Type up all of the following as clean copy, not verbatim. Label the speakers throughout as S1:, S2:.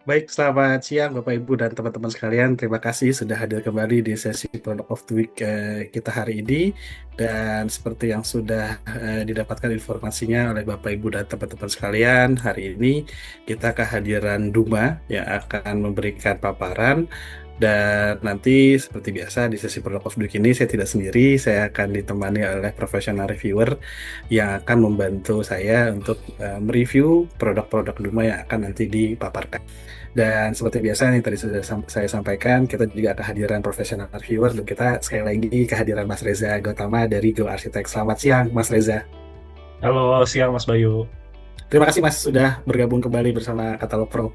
S1: Baik, selamat siang Bapak Ibu dan teman-teman sekalian. Terima kasih sudah hadir kembali di sesi Product of the Week kita hari ini. Dan seperti yang sudah didapatkan informasinya oleh Bapak Ibu dan teman-teman sekalian, hari ini kita kehadiran Duma yang akan memberikan paparan. Dan nanti seperti biasa di sesi Product of the Week ini saya tidak sendiri, saya akan ditemani oleh professional reviewer yang akan membantu saya untuk mereview produk-produk Duma yang akan nanti dipaparkan. Dan seperti biasa nih tadi sudah saya sampaikan, kita juga kehadiran profesional reviewer dan kita sekali lagi kehadiran Mas Reza Gautama dari Go Arsitek. Selamat siang Mas Reza.
S2: Halo, siang Mas Bayu.
S1: Terima kasih Mas sudah bergabung kembali bersama Katalog Pro.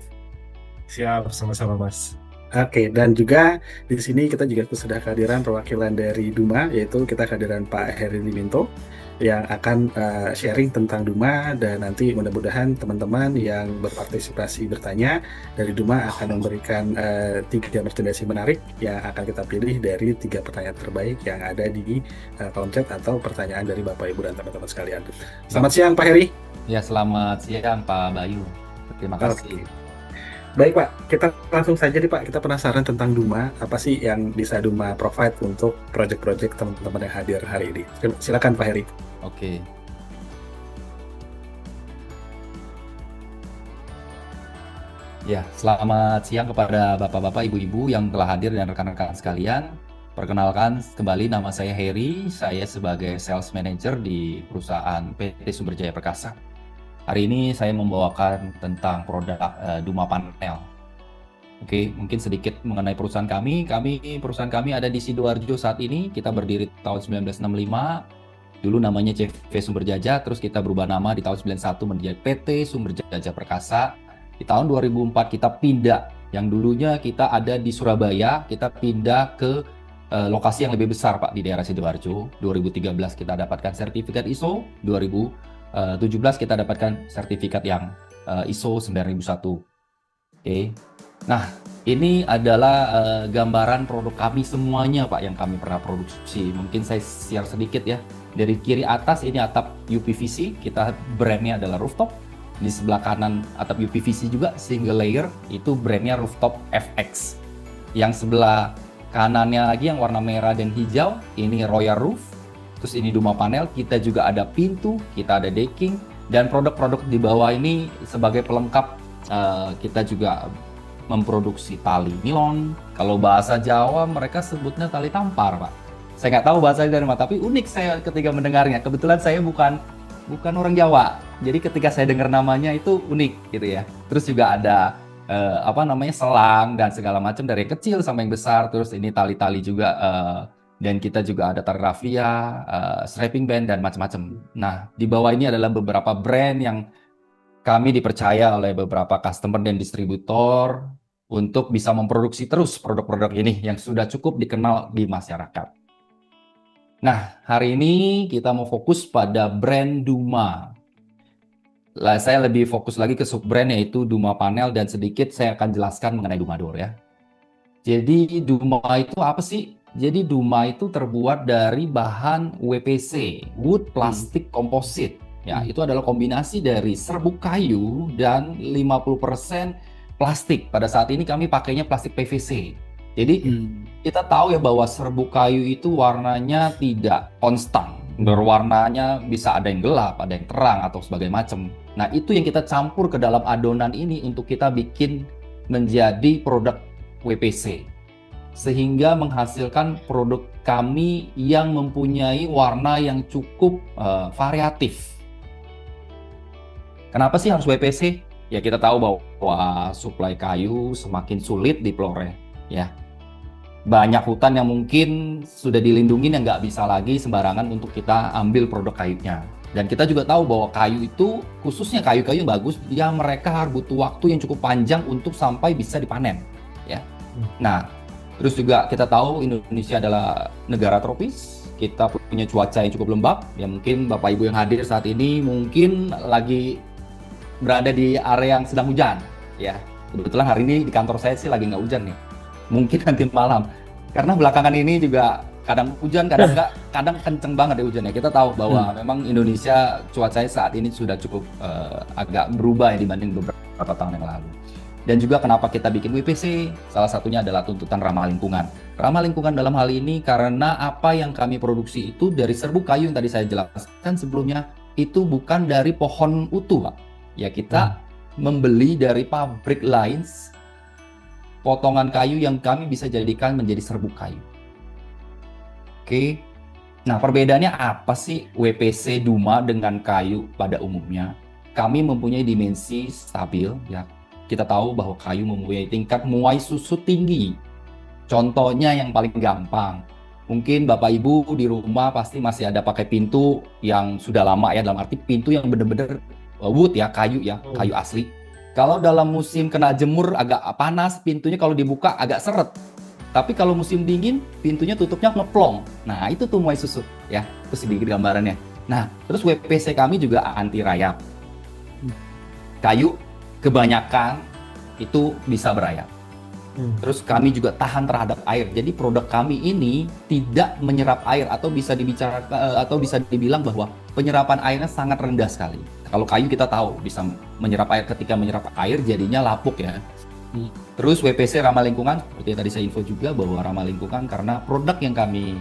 S2: Siap, sama-sama Mas.
S1: Oke, dan juga di sini kita juga sudah kehadiran perwakilan dari Duma, yaitu kita kehadiran Pak Heri Liminto yang akan sharing tentang Duma, dan nanti mudah-mudahan teman-teman yang berpartisipasi bertanya dari Duma akan memberikan 3 merchandise menarik yang akan kita pilih dari 3 pertanyaan terbaik yang ada di kolom chat atau pertanyaan dari Bapak Ibu dan teman-teman sekalian. Selamat siang Pak Heri.
S3: Ya, selamat siang Pak Bayu. Terima kasih.
S1: Oke. Baik Pak, kita langsung saja nih Pak, kita penasaran tentang Duma, apa sih yang bisa Duma provide untuk project-project teman-teman yang hadir hari ini. Silakan Pak Heri.
S3: Oke. Ya, selamat siang kepada Bapak-Bapak, Ibu-Ibu yang telah hadir dan rekan-rekan sekalian. Perkenalkan kembali, nama saya Heri, saya sebagai Sales Manager di perusahaan PT Sumber Jaya Perkasa. Hari ini saya membawakan tentang produk Duma Panel. Oke, mungkin sedikit mengenai perusahaan kami. Perusahaan kami ada di Sidoarjo saat ini. Kita berdiri tahun 1965. Dulu namanya CV Sumber Jaya, terus kita berubah nama di tahun 91 menjadi PT Sumber Jaya Perkasa. Di tahun 2004 kita pindah. Yang dulunya kita ada di Surabaya, kita pindah ke lokasi yang lebih besar Pak di daerah Sidoarjo. 2013 kita dapatkan sertifikat ISO, 2017 kita dapatkan sertifikat yang ISO 9001. Oke. Nah, ini adalah gambaran produk kami semuanya Pak yang kami pernah produksi. Mungkin saya share sedikit ya. Dari kiri atas ini atap UPVC, kita brandnya adalah Rooftop. Di sebelah kanan atap UPVC juga single layer, itu brandnya Rooftop FX. Yang sebelah kanannya lagi yang warna merah dan hijau, ini Royal Roof. Terus ini Duma Panel, kita juga ada pintu, kita ada decking, dan produk-produk di bawah ini sebagai pelengkap kita juga memproduksi tali nilon. Kalau bahasa Jawa mereka sebutnya tali tampar, Pak. Saya nggak tahu bahasa dari mana, tapi unik saya ketika mendengarnya. Kebetulan saya bukan orang Jawa, jadi ketika saya dengar namanya itu unik gitu ya. Terus juga ada selang dan segala macam dari yang kecil sampai yang besar. Terus ini tali-tali juga. Dan kita juga ada tali rafia, strapping band, dan macam-macam. Nah, di bawah ini adalah beberapa brand yang kami dipercaya oleh beberapa customer dan distributor untuk bisa memproduksi terus produk-produk ini yang sudah cukup dikenal di masyarakat. Nah, hari ini kita mau fokus pada brand Duma. Saya lebih fokus lagi ke sub-brand yaitu Duma Panel, dan sedikit saya akan jelaskan mengenai Duma Door ya. Jadi Duma itu apa sih? Jadi Duma itu terbuat dari bahan WPC, Wood Plastic Composite. Ya, itu adalah kombinasi dari serbuk kayu dan 50% plastik. Pada saat ini kami pakainya plastik PVC. Jadi kita tahu ya bahwa serbuk kayu itu warnanya tidak konstan. Berwarnanya bisa ada yang gelap, ada yang terang atau sebagai macam. Nah, itu yang kita campur ke dalam adonan ini untuk kita bikin menjadi produk WPC. Sehingga menghasilkan produk kami yang mempunyai warna yang cukup variatif. Kenapa sih harus WPC? Ya kita tahu bahwa suplai kayu semakin sulit di Flores, ya. Banyak hutan yang mungkin sudah dilindungi yang nggak bisa lagi sembarangan untuk kita ambil produk kayunya. Dan kita juga tahu bahwa kayu itu, khususnya kayu-kayu yang bagus, ya mereka harus butuh waktu yang cukup panjang untuk sampai bisa dipanen, ya. Nah, terus juga kita tahu Indonesia adalah negara tropis, kita punya cuaca yang cukup lembab. Ya mungkin Bapak Ibu yang hadir saat ini mungkin lagi berada di area yang sedang hujan, ya. Kebetulan hari ini di kantor saya sih lagi nggak hujan nih. Mungkin nanti malam, karena belakangan ini juga kadang hujan, kadang enggak, kadang kenceng banget ya hujannya. Kita tahu bahwa memang Indonesia cuacanya saat ini sudah cukup agak berubah ya dibanding beberapa tahun yang lalu. Dan juga kenapa kita bikin WPC, salah satunya adalah tuntutan ramah lingkungan. Ramah lingkungan dalam hal ini karena apa yang kami produksi itu dari serbuk kayu yang tadi saya jelaskan sebelumnya, itu bukan dari pohon utuh, Pak. Ya kita membeli dari pabrik lain, potongan kayu yang kami bisa jadikan menjadi serbuk kayu. Oke. Nah, perbedaannya apa sih WPC Duma dengan kayu pada umumnya? Kami mempunyai dimensi stabil, ya. Kita tahu bahwa kayu mempunyai tingkat muai susu tinggi. Contohnya yang paling gampang, mungkin Bapak Ibu di rumah pasti masih ada pakai pintu yang sudah lama ya, dalam arti pintu yang benar-benar wood ya, kayu asli. Kalau dalam musim kena jemur agak panas, pintunya kalau dibuka agak seret. Tapi kalau musim dingin, pintunya tutupnya ngeplong. Nah, itu tuh muai susu ya. Itu sedikit gambarannya. Nah, terus WPC kami juga anti rayap. Kayu kebanyakan itu bisa berayap. Terus kami juga tahan terhadap air. Jadi produk kami ini tidak menyerap air atau bisa dibilang bahwa penyerapan airnya sangat rendah sekali. Kalau kayu kita tahu bisa menyerap air, ketika menyerap air jadinya lapuk ya. Terus WPC ramah lingkungan, seperti yang tadi saya info juga bahwa ramah lingkungan karena produk yang kami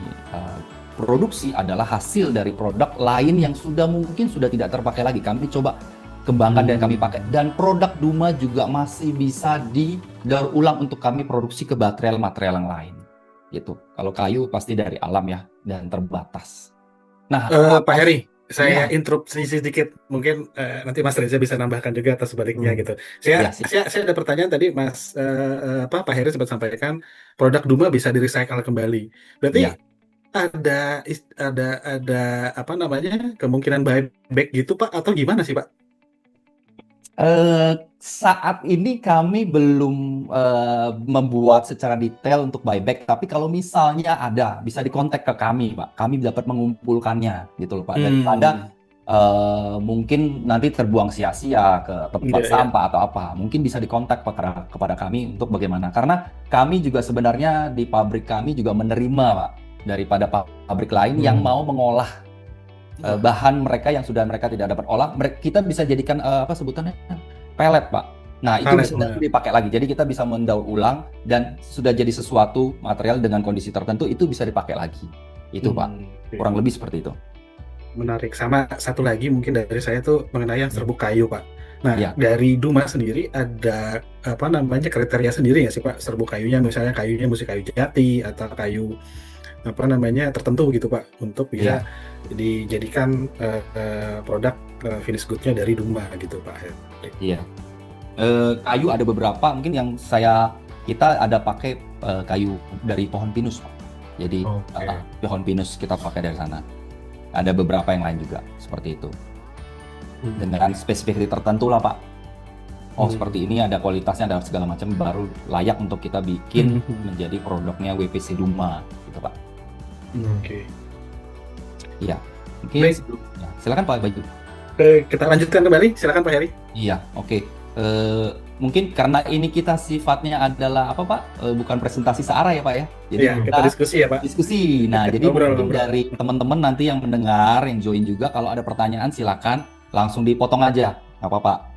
S3: produksi adalah hasil dari produk lain yang mungkin sudah tidak terpakai lagi. Kami coba kembangkan dan kami pakai. Dan produk Duma juga masih bisa didaur ulang untuk kami produksi ke material-material yang lain. Gitu. Kalau kayu pasti dari alam ya dan terbatas. Nah,
S1: Pak Heri, saya interupsi sedikit. Mungkin nanti Mas Reza bisa nambahkan juga atau sebaliknya gitu. Saya ada pertanyaan tadi Pak Heri sempat sampaikan produk Duma bisa di-recycle kembali. Berarti ada apa namanya kemungkinan buyback gitu Pak atau gimana sih Pak?
S3: Saat ini kami belum membuat secara detail untuk buyback, tapi kalau misalnya ada, bisa dikontak ke kami, Pak. Kami dapat mengumpulkannya, gitu loh, Pak. Daripada mungkin nanti terbuang sia-sia ke tempat sampah atau apa, mungkin bisa dikontak kepada kami untuk bagaimana. Karena kami juga sebenarnya di pabrik kami juga menerima, Pak, daripada pabrik lain yang mau mengolah bahan mereka yang sudah mereka tidak dapat olah, kita bisa jadikan apa sebutannya pelet, Pak. Nah, itu bisa dipakai lagi. Jadi kita bisa mendaur ulang dan sudah jadi sesuatu material dengan kondisi tertentu itu bisa dipakai lagi. Itu Pak, kurang lebih seperti itu.
S1: Menarik. Sama satu lagi mungkin dari saya tuh mengenai yang serbuk kayu, Pak. Nah, dari Duma sendiri ada apa namanya kriteria sendiri nggak sih Pak? Serbuk kayunya misalnya kayunya mesti kayu jati atau kayu apa namanya tertentu gitu Pak untuk bisa dijadikan produk finish good-nya dari Duma gitu Pak.
S3: Iya. Kayu ada beberapa mungkin yang kita ada pakai kayu dari pohon pinus Pak. Jadi pohon pinus kita pakai dari sana. Ada beberapa yang lain juga seperti itu. Dengan spesifikasi tertentu lah Pak. Seperti ini ada kualitasnya ada segala macam baru layak untuk kita bikin menjadi produknya WPC Duma gitu Pak. Iya. Mungkin silakan Pak Bayu.
S1: Kita lanjutkan kembali, silakan Pak Heri.
S3: Iya, oke. Mungkin karena ini kita sifatnya adalah apa Pak? Bukan presentasi searah ya Pak ya. Jadi
S1: kita diskusi ya Pak.
S3: Diskusi. Nah, jadi mungkin dari teman-teman nanti yang mendengar, yang join juga kalau ada pertanyaan silakan langsung dipotong aja, nggak apa-apa.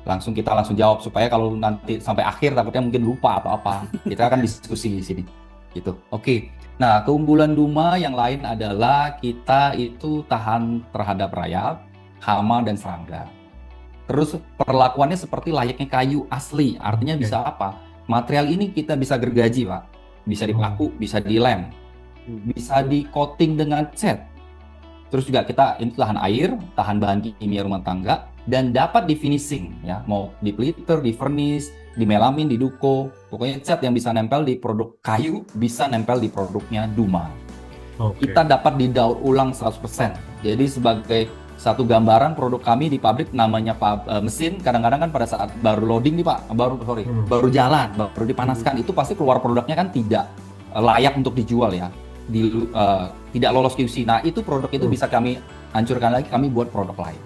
S3: Kita langsung jawab supaya kalau nanti sampai akhir takutnya mungkin lupa atau apa. Kita akan diskusi di sini. Gitu. Oke. Nah, keunggulan Duma yang lain adalah kita itu tahan terhadap rayap, hama dan serangga. Terus perlakuannya seperti layaknya kayu asli. Artinya bisa apa? Material ini kita bisa gergaji, Pak. Bisa dipaku, bisa dilem. Bisa di coating dengan cat. Terus juga kita ini tahan air, tahan bahan kimia rumah tangga dan dapat di finishing ya. Mau di plitter, di furnish, di melamin, di duko. Pokoknya cat yang bisa nempel di produk kayu bisa nempel di produknya Duma. Kita dapat didaur ulang 100%. Jadi sebagai satu gambaran produk kami di pabrik namanya mesin kadang-kadang kan pada saat baru loading nih Pak, baru jalan, baru dipanaskan itu pasti keluar produknya kan tidak layak untuk dijual ya, tidak lolos QC. Nah itu produk itu bisa kami hancurkan lagi, kami buat produk lain.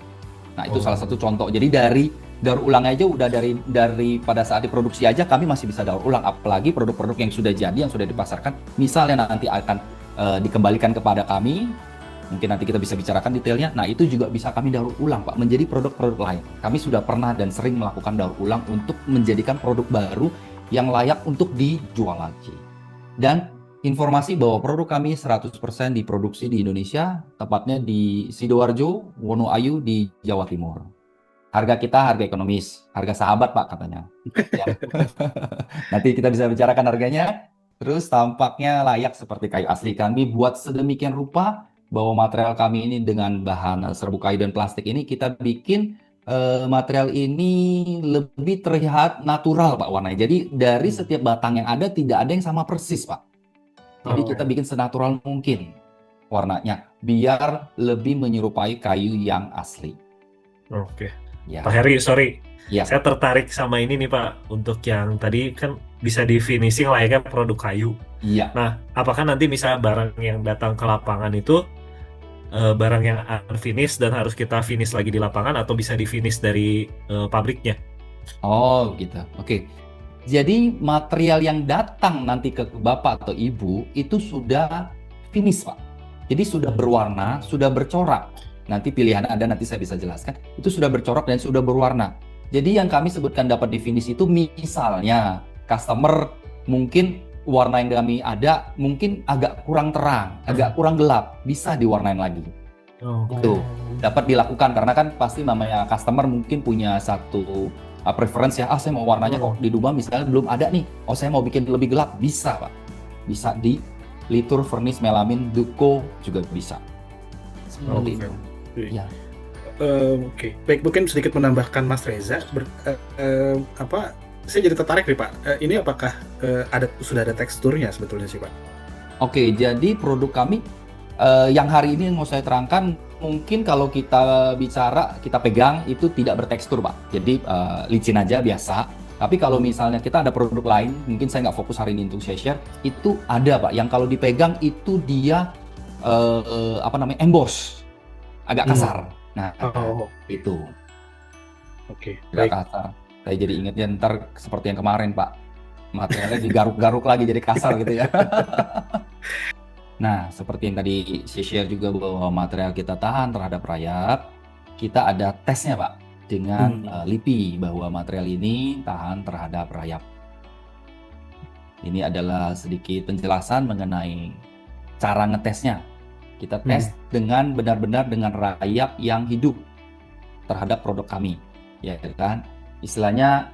S3: Nah itu salah satu contoh. Jadi dari daur ulang aja udah dari pada saat diproduksi aja kami masih bisa daur ulang, apalagi produk-produk yang sudah jadi yang sudah dipasarkan, misalnya nanti akan dikembalikan kepada kami. Mungkin nanti kita bisa bicarakan detailnya. Nah, itu juga bisa kami daur ulang, Pak, menjadi produk-produk lain. Kami sudah pernah dan sering melakukan daur ulang untuk menjadikan produk baru yang layak untuk dijual lagi. Dan informasi bahwa produk kami 100% diproduksi di Indonesia, tepatnya di Sidoarjo, Wonoayu di Jawa Timur. Harga kita harga ekonomis, harga sahabat, Pak, katanya. Ya. Nanti kita bisa bicarakan harganya. Terus tampaknya layak seperti kayu asli. Kami buat sedemikian rupa bahwa material kami ini dengan bahan serbuk kayu dan plastik ini kita bikin material ini lebih terlihat natural, Pak, warnanya. Jadi dari setiap batang yang ada tidak ada yang sama persis, Pak. Jadi kita bikin senatural mungkin warnanya biar lebih menyerupai kayu yang asli.
S2: Oke.
S3: Ya.
S2: Pak Heri, sorry.
S3: Ya.
S2: Saya tertarik sama ini nih, Pak. Untuk yang tadi kan bisa di finishing layaknya produk kayu.
S3: Iya.
S2: Nah, apakah nanti misalnya barang yang datang ke lapangan itu barang yang unfinished dan harus kita finish lagi di lapangan atau bisa di finish dari pabriknya?
S3: Oh, gitu. Oke. Jadi material yang datang nanti ke Bapak atau Ibu itu sudah finish, Pak. Jadi sudah berwarna, sudah bercorak. Nanti pilihan Anda nanti saya bisa jelaskan. Itu sudah bercorak dan sudah berwarna. Jadi yang kami sebutkan dapat di finish itu misalnya customer mungkin warna yang kami ada mungkin agak kurang terang, agak kurang gelap, bisa diwarnain lagi. Itu dapat dilakukan karena kan pasti namanya customer mungkin punya satu preference ya, saya mau warnanya kok di Duma misalnya belum ada nih, saya mau bikin lebih gelap, bisa, Pak. Bisa di Litur, Vernis, Melamin, Duco juga bisa. Seperti itu. Ya.
S1: Oke. Baik, mungkin sedikit menambahkan Mas Reza, saya jadi tertarik nih, Pak. Ini apakah sudah ada teksturnya sebetulnya sih, Pak?
S3: Oke, jadi produk kami yang hari ini mau saya terangkan, mungkin kalau kita bicara, kita pegang itu tidak bertekstur, Pak. Jadi licin aja biasa. Tapi kalau misalnya kita ada produk lain, mungkin saya nggak fokus hari ini untuk saya share, itu ada, Pak. Yang kalau dipegang itu dia emboss, agak kasar. Nah, itu.
S1: Oke.
S3: Agak
S1: Baik.
S3: kasar. Saya jadi ingatnya ntar seperti yang kemarin, Pak. Materialnya digaruk-garuk lagi jadi kasar gitu ya. Nah, seperti yang tadi saya share juga bahwa material kita tahan terhadap rayap, kita ada tesnya, Pak, dengan LIPI bahwa material ini tahan terhadap rayap. Ini adalah sedikit penjelasan mengenai cara ngetesnya. Kita tes dengan benar-benar dengan rayap yang hidup terhadap produk kami, ya kan? Istilahnya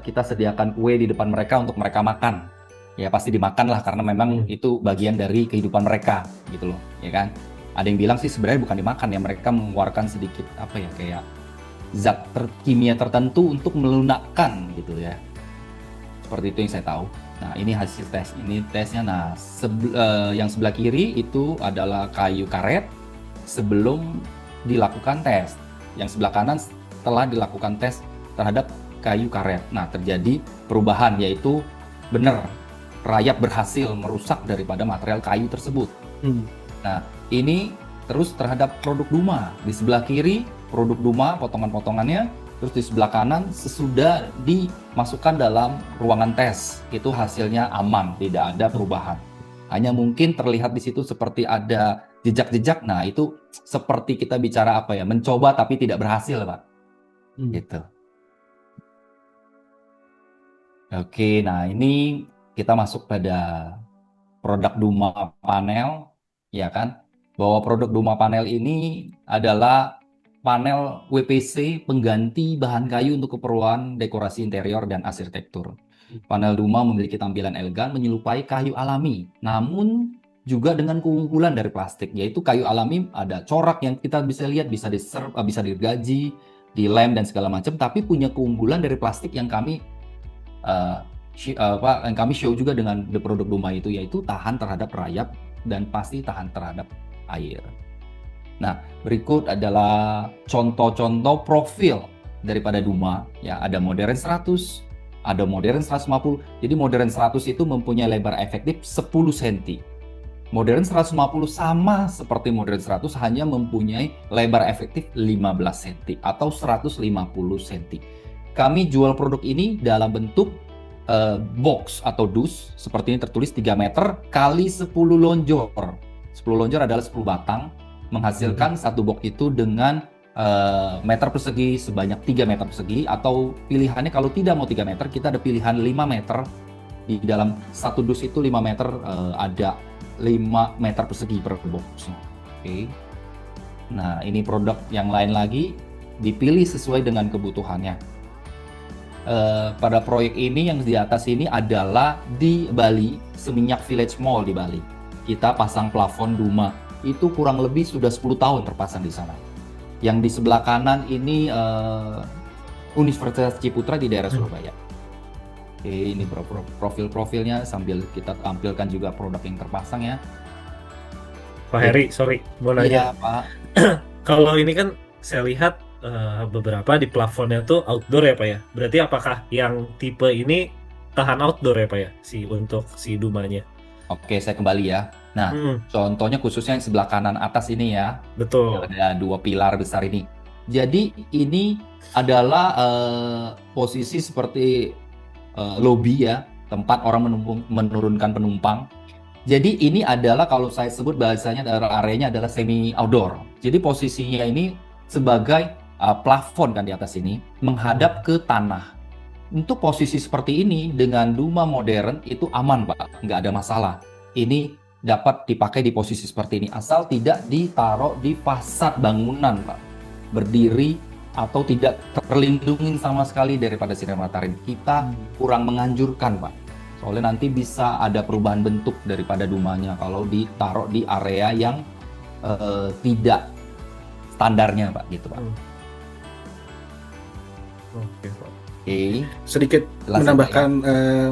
S3: kita sediakan kue di depan mereka untuk mereka makan. Ya pasti dimakan lah karena memang itu bagian dari kehidupan mereka gitu loh, ya kan. Ada yang bilang sih sebenarnya bukan dimakan ya, mereka mengeluarkan sedikit kayak zat kimia tertentu untuk melunakkan gitu ya. Seperti itu yang saya tahu. Nah, ini hasil tes. Ini tesnya. Nah, yang sebelah kiri itu adalah kayu karet sebelum dilakukan tes. Yang sebelah kanan setelah dilakukan tes terhadap kayu karet. Nah, terjadi perubahan yaitu benar rayap berhasil merusak daripada material kayu tersebut. Nah, ini terus terhadap produk Duma. Di sebelah kiri produk Duma potongan-potongannya, terus di sebelah kanan sesudah dimasukkan dalam ruangan tes. Itu hasilnya aman, tidak ada perubahan. Hanya mungkin terlihat di situ seperti ada jejak-jejak. Nah, itu seperti kita bicara mencoba tapi tidak berhasil, Pak. Gitu. Oke, nah ini kita masuk pada produk Duma panel, ya kan? Bahwa produk Duma panel ini adalah panel WPC pengganti bahan kayu untuk keperluan dekorasi interior dan arsitektur. Panel Duma memiliki tampilan elegan menyerupai kayu alami, namun juga dengan keunggulan dari plastik, yaitu kayu alami ada corak yang kita bisa lihat, bisa digaji, dilem dan segala macam, tapi punya keunggulan dari plastik yang kami show juga dengan produk Duma itu, yaitu tahan terhadap rayap dan pasti tahan terhadap air. Nah, berikut adalah contoh-contoh profil daripada Duma. Ya, ada modern 100, ada modern 150. Jadi modern 100 itu mempunyai lebar efektif 10 cm. Modern 150 sama seperti modern 100 hanya mempunyai lebar efektif 15 cm atau 150 cm. Kami jual produk ini dalam bentuk box atau dus, seperti ini tertulis 3 meter kali 10 lonjor. 10 lonjor adalah 10 batang, menghasilkan satu box itu dengan meter persegi sebanyak 3 meter persegi, atau pilihannya kalau tidak mau 3 meter, kita ada pilihan 5 meter. Di dalam satu dus itu 5 meter, ada 5 meter persegi per boxnya. Oke. Nah, ini produk yang lain lagi, dipilih sesuai dengan kebutuhannya. Pada proyek ini yang di atas ini adalah di Bali, Seminyak Village Mall di Bali. Kita pasang plafon Duma, itu kurang lebih sudah 10 tahun terpasang di sana. Yang di sebelah kanan ini Universitas Ciputra di daerah Surabaya. Oke, ini profil-profilnya sambil kita tampilkan juga produk yang terpasang ya.
S2: Pak Heri, sorry, mau
S3: Iya,
S2: nanya.
S3: Pak.
S2: Kalau ini kan saya lihat beberapa di plafonnya tuh outdoor ya Pak ya. Berarti apakah yang tipe ini tahan outdoor ya Pak ya, untuk si Dumanya?
S3: Oke, saya kembali ya. Nah, contohnya khususnya yang sebelah kanan atas ini ya.
S2: Betul.
S3: Ada 2 pilar besar ini. Jadi ini adalah posisi seperti lobi ya, tempat orang menurunkan penumpang. Jadi ini adalah, kalau saya sebut bahasanya areanya adalah semi outdoor. Jadi posisinya ini sebagai plafon kan di atas ini menghadap ke tanah. Untuk posisi seperti ini dengan Duma modern itu aman Pak, nggak ada masalah. Ini dapat dipakai di posisi seperti ini asal tidak ditaruh di fasad bangunan Pak, berdiri atau tidak terlindungi sama sekali daripada sinar matahari. Kita kurang menganjurkan Pak, soalnya nanti bisa ada perubahan bentuk daripada Dumanya kalau ditaruh di area yang tidak standarnya Pak, gitu Pak.
S2: Oke Pak.
S1: Sedikit
S3: Jelas
S1: menambahkan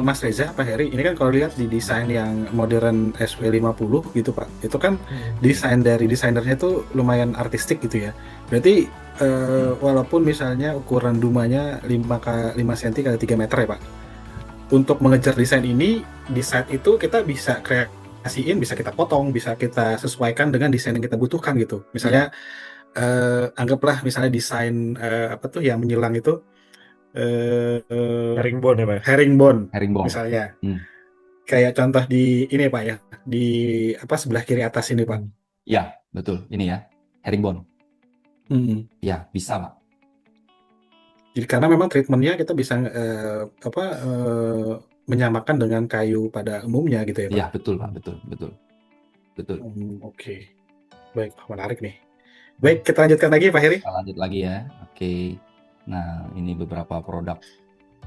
S1: Mas Reza, Pak Heri, ini kan kalau lihat di desain yang modern SW50 gitu Pak, itu kan desain dari desainernya tuh lumayan artistik gitu ya. Berarti walaupun misalnya ukuran Dumanya 5 cm x 3 meter ya Pak, untuk mengejar desain ini, di saat itu kita bisa kreasiin, bisa kita potong, bisa kita sesuaikan dengan desain yang kita butuhkan gitu. Misalnya anggaplah misalnya desain apa tuh yang menyilang itu,
S2: Herringbone ya Pak?
S1: Herringbone
S3: Herringbone.
S1: misalnya. Kayak contoh di ini Pak ya, di sebelah kiri atas ini Pak.
S3: Ya, betul. Ini ya, Herringbone. Ya, bisa Pak.
S1: Jadi karena memang treatmentnya kita bisa menyamakan dengan kayu pada umumnya gitu ya Pak.
S3: Ya, betul Pak, betul.
S1: Oke. Baik, menarik nih. Baik, kita lanjutkan lagi Pak Heri.
S3: Kita lanjut lagi ya. Oke. Nah, ini beberapa produk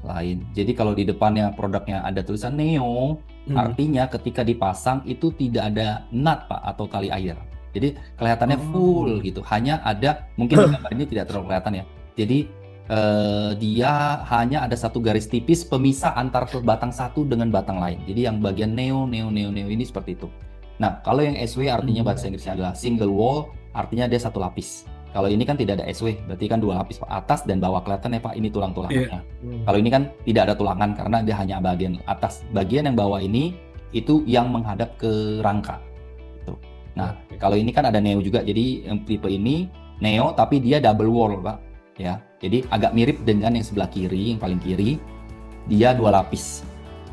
S3: lain. Jadi kalau di depannya produknya ada tulisan Neo, artinya ketika dipasang itu tidak ada nut Pak atau tali air. Jadi kelihatannya full gitu. Hanya ada, mungkin di gambar ini tidak terlalu kelihatan ya. Jadi dia hanya ada satu garis tipis pemisah antar batang satu dengan batang lain. Jadi yang bagian Neo ini seperti itu. Nah, kalau yang SW artinya bahasa Inggrisnya adalah single wall, artinya dia satu lapis. Kalau ini kan tidak ada SW, berarti kan 2 lapis Pak, atas dan bawah. Kelihatan ya Pak, ini tulang-tulangnya. Kalau ini kan tidak ada tulangan karena dia hanya bagian atas. Bagian yang bawah ini itu yang menghadap ke rangka. Gitu. Nah, kalau ini kan ada Neo juga, jadi yang tipe ini Neo tapi dia double wall Pak. Ya, jadi agak mirip dengan yang sebelah kiri, yang paling kiri. Dia 2 lapis,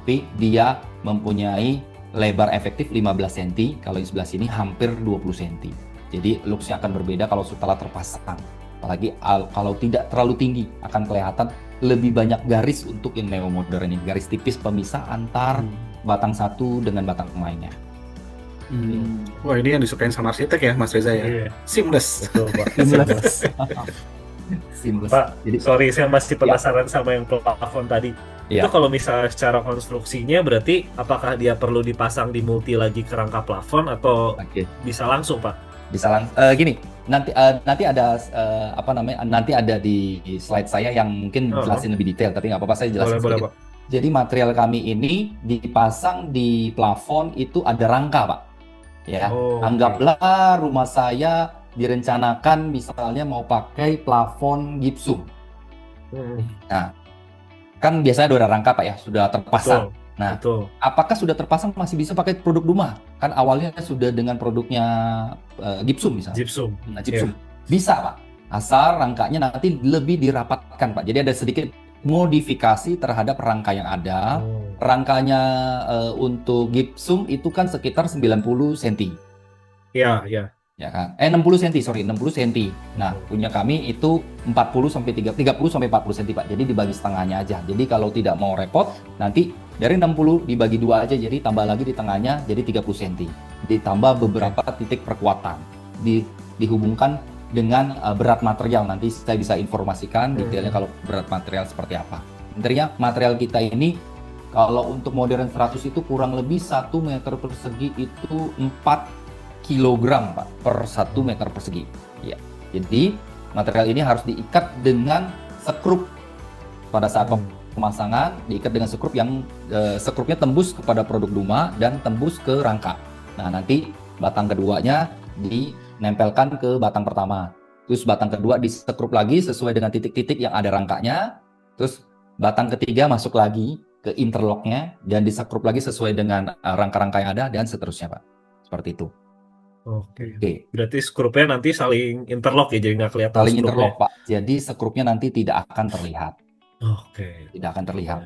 S3: tapi dia mempunyai lebar efektif 15 cm. Kalau yang sebelah sini hampir 20 cm. Jadi looks-nya akan berbeda kalau setelah terpasang. Apalagi kalau tidak terlalu tinggi, akan kelihatan lebih banyak garis untuk yang Neo modern ini. Garis tipis pemisah antar batang satu dengan batang lainnya.
S1: Wah, ini yang disukain sama arsitek ya Mas Reza ya. Seamless.
S2: Betul Pak.
S3: Seamless.
S2: Pak, jadi sorry saya masih penasaran sama yang plafon tadi.
S3: Ya.
S2: Itu kalau misalnya secara konstruksinya berarti apakah dia perlu dipasang di multi lagi ke rangka plafon atau bisa langsung Pak?
S3: Bisa langsung gini, nanti ada nanti ada di slide saya yang mungkin jelasin lebih detail, tapi nggak apa-apa saya jelasin sedikit. Jadi material kami ini dipasang di plafon itu ada rangka Pak, ya. Anggaplah rumah saya direncanakan misalnya mau pakai plafon gipsum. Nah, kan biasanya udah ada rangka Pak ya, sudah terpasang. Nah, apakah sudah terpasang masih bisa pakai produk Duma? Kan awalnya sudah dengan produknya gipsum misalnya. Nah, gipsum. Bisa Pak, asal rangkanya nanti lebih dirapatkan Pak. Jadi ada sedikit modifikasi terhadap rangka yang ada. Rangkanya untuk gipsum itu kan sekitar 90 cm.
S2: Iya.
S3: ya kan? 60 cm, sorry, 60 cm. Nah, punya kami itu 40 sampai 30 sampai 40 cm, Pak. Jadi dibagi setengahnya aja. Jadi kalau tidak mau repot, nanti dari 60 dibagi dua aja, jadi tambah lagi di tengahnya jadi 30 cm. Ditambah beberapa titik perkuatan. Dihubungkan dengan berat material. Nanti saya bisa informasikan detailnya kalau berat material seperti apa. Intinya material kita ini kalau untuk modern 100 itu kurang lebih 1 meter persegi itu 4 kilogram, Pak, per 1 meter persegi. Ya. Jadi material ini harus diikat dengan sekrup pada saat pemasangan, diikat dengan sekrup yang sekrupnya tembus kepada produk Duma dan tembus ke rangka. Nah, nanti batang keduanya dinempelkan ke batang pertama. Terus batang kedua disekrup lagi sesuai dengan titik-titik yang ada rangkanya. Terus batang ketiga masuk lagi ke interlocknya dan disekrup lagi sesuai dengan rangka-rangka yang ada dan seterusnya, Pak. Seperti itu.
S2: Oke.
S3: Oke.
S2: Berarti skrupnya nanti saling interlock ya, jadi nggak kelihatan
S3: Saling
S2: skrupnya.
S3: interlock, Pak. Jadi sekrupnya nanti tidak akan terlihat.
S2: Oke.
S3: Tidak akan terlihat.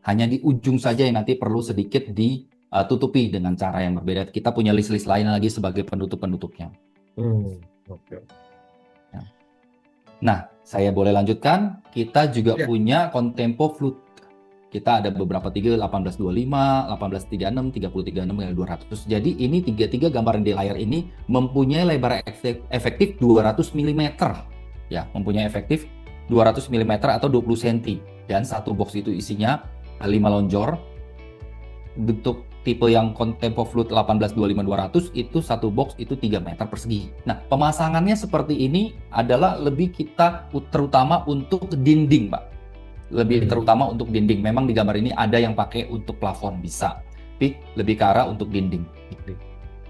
S3: Hanya di ujung saja yang nanti perlu sedikit ditutupi dengan cara yang berbeda. Kita punya list-list lain lagi sebagai penutup-penutupnya.
S2: Oke.
S3: Nah, saya boleh lanjutkan. Kita juga
S1: Ya.
S3: punya Contempo Flute. Kita ada beberapa 1825, 1836, 3036, dan 200. Jadi ini tiga gambaran di layar ini mempunyai lebar efektif 200 mm. Ya, mempunyai efektif 200 mm atau 20 cm. Dan satu box itu isinya 5 lonjor. Bentuk tipe yang Contempo Flute 1825-200 itu satu box itu 3 meter persegi. Nah, pemasangannya seperti ini adalah lebih kita terutama untuk dinding, Pak. Lebih terutama untuk dinding. Memang di gambar ini ada yang pakai untuk plafon, bisa. Tapi lebih ke arah untuk dinding.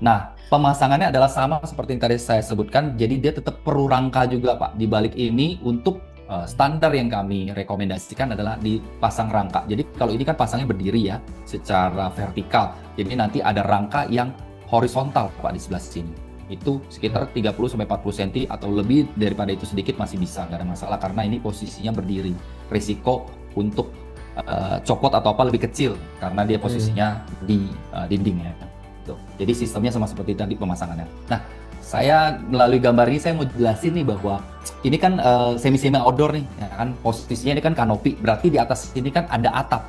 S3: Nah, pemasangannya adalah sama seperti yang tadi saya sebutkan. Jadi dia tetap perlu rangka juga, Pak. Di balik ini untuk standar yang kami rekomendasikan adalah dipasang rangka. Jadi kalau ini kan pasangnya berdiri ya, secara vertikal. Jadi nanti ada rangka yang horizontal, Pak, di sebelah sini. Itu sekitar 30-40 cm atau lebih daripada itu sedikit masih bisa, nggak ada masalah karena ini posisinya berdiri. Risiko untuk copot atau apa lebih kecil karena dia posisinya di dinding ya. Tuh. Jadi sistemnya sama seperti tadi pemasangannya. Nah, saya melalui gambar ini saya mau jelasin nih bahwa ini kan semi-semi outdoor nih, ya kan posisinya ini kan kanopi, berarti di atas ini kan ada atap.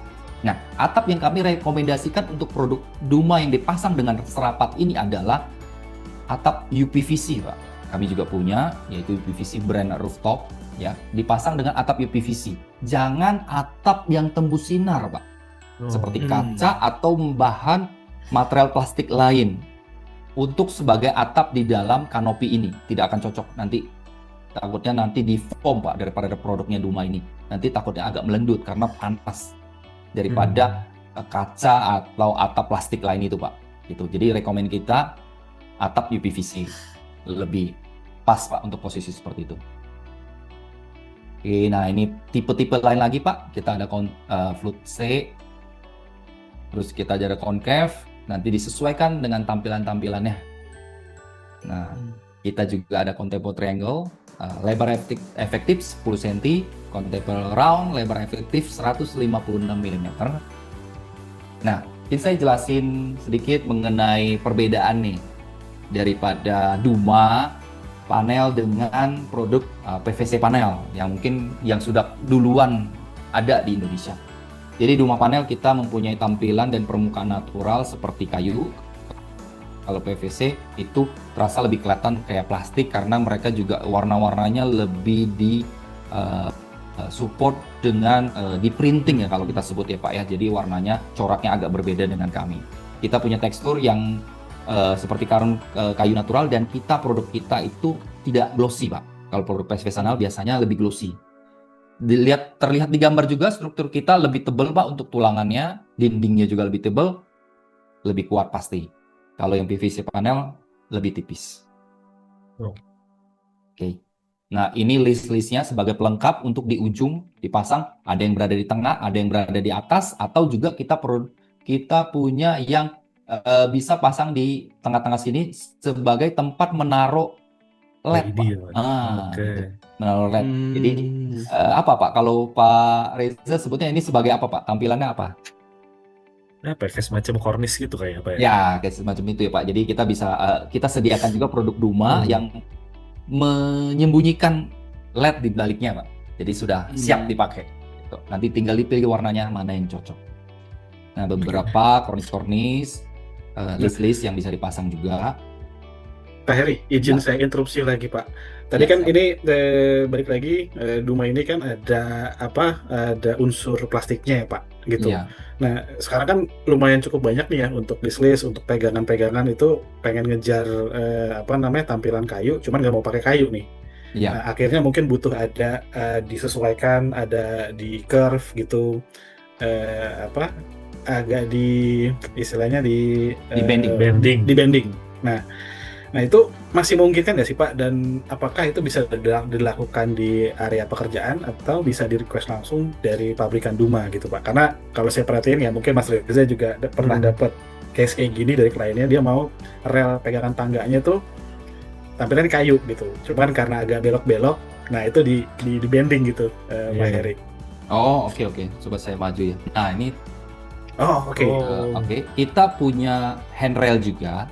S3: Nah, atap yang kami rekomendasikan untuk produk Duma yang dipasang dengan serapat ini adalah atap UPVC, Pak. Kami juga punya, yaitu UPVC brand rooftop, ya, dipasang dengan atap UPVC. Jangan atap yang tembus sinar, Pak. Seperti kaca atau bahan material plastik lain. Untuk sebagai atap di dalam kanopi ini tidak akan cocok. Nanti takutnya nanti di foam, Pak, daripada produknya Duma ini. Nanti takutnya agak melendut karena panas daripada kaca atau atap plastik lain itu, Pak. Gitu. Jadi rekomend kita atap UPVC lebih pas, Pak, untuk posisi seperti itu. Oke, nah ini tipe-tipe lain lagi, Pak. Kita ada Flute C, terus kita ada concave. Nanti disesuaikan dengan tampilan-tampilannya. Nah, kita juga ada Contempo Triangle, lebar efektif 10 cm, Contempo Round, lebar efektif 156 mm. Nah, ini saya jelasin sedikit mengenai perbedaan nih daripada Duma panel dengan produk PVC panel yang mungkin yang sudah duluan ada di Indonesia. Jadi Duma panel kita mempunyai tampilan dan permukaan natural seperti kayu. Kalau PVC itu terasa lebih kelihatan kayak plastik karena mereka juga warna-warnanya lebih di support dengan di printing ya kalau kita sebut ya, Pak, ya. Jadi warnanya coraknya agak berbeda dengan kami. Kita punya tekstur yang seperti kayu natural dan produk kita itu tidak glossy, Pak. Kalau produk PVC panel biasanya lebih glossy. Terlihat di gambar juga struktur kita lebih tebal, Pak, untuk tulangannya, dindingnya juga lebih tebal, lebih kuat pasti. Kalau yang PVC panel lebih tipis. Oke. Nah, ini list-listnya sebagai pelengkap untuk di ujung dipasang. Ada yang berada di tengah, ada yang berada di atas, atau juga kita punya yang bisa pasang di tengah-tengah sini sebagai tempat menaruh LED, Pak. Gitu. Menaruh LED. Jadi apa, Pak? Kalau Pak Reza sebutnya ini sebagai apa, Pak? Tampilannya apa?
S2: apa ya, kayak semacam cornice gitu kayak apa ya?
S3: Ya, kayak semacam itu ya Pak. Jadi kita bisa kita sediakan juga produk Duma yang menyembunyikan LED di baliknya Pak. Jadi sudah siap dipakai. Gitu. Nanti tinggal dipilih warnanya mana yang cocok. Nah, beberapa kornis-kornis, list-list yang bisa dipasang juga.
S1: Pak Heri, izin
S3: Ya.
S1: saya interupsi lagi Pak. Tadi
S3: Ya,
S1: kan
S3: siap.
S1: ini balik lagi Duma ini kan ada ada unsur plastiknya ya Pak, gitu.
S3: Iya,
S1: Nah sekarang kan lumayan cukup banyak nih ya untuk list untuk pegangan-pegangan itu pengen ngejar tampilan kayu, cuman nggak mau pakai kayu nih.
S3: iya.
S1: Nah, akhirnya mungkin butuh ada disesuaikan, ada di curve gitu, agak istilahnya
S3: Di-bending.
S2: Bending.
S1: di bending. Nah itu masih mungkin kan nggak sih Pak? Dan apakah itu bisa dilakukan di area pekerjaan atau bisa di request langsung dari pabrikan Duma gitu Pak? Karena kalau saya perhatiin ya mungkin Mas Reza juga pernah dapat case kayak gini dari kliennya, dia mau rel pegangan tangganya tuh tampilan kayu gitu. Cuman karena agak belok-belok, nah itu di bending gitu Pak
S2: Iya.
S1: Heri.
S3: Oh, oke. Coba saya maju ya. Nah, ini
S1: Oh oke.
S3: oke. Kita punya handrail juga.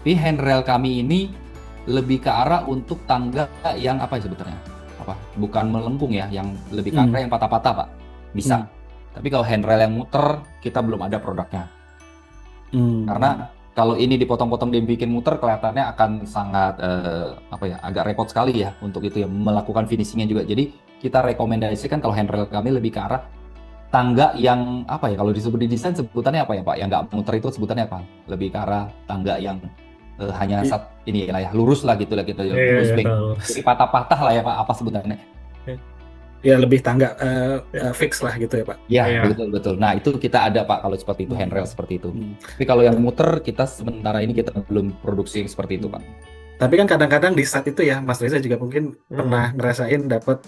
S3: Tapi handrail kami ini lebih ke arah untuk tangga yang apa ya sebetulnya? Bukan melengkung ya, yang lebih ke arah yang patah-patah, Pak. Bisa. Tapi kalau handrail yang muter, kita belum ada produknya. Karena kalau ini dipotong-potong dibikin muter, kelihatannya akan sangat agak repot sekali ya untuk itu ya, melakukan finishingnya juga. Jadi kita rekomendasikan kalau handrail kami lebih ke arah tangga yang kalau disebut di desain sebutannya apa ya Pak? Yang nggak muter itu sebutannya apa? Lebih ke arah tangga yang hanya lurus lah gitu lurus bank. Jadi patah-patah lah ya Pak, apa sebutannya?
S1: Ya lebih tangga fix lah gitu ya Pak.
S3: Ya,
S2: Iya.
S3: betul. Nah, itu kita ada Pak kalau seperti itu, handrail seperti itu. Tapi kalau yang muter, kita sementara ini kita belum produksi yang seperti itu Pak.
S1: Tapi kan kadang-kadang di saat itu ya Mas Reza juga mungkin pernah ngerasain dapat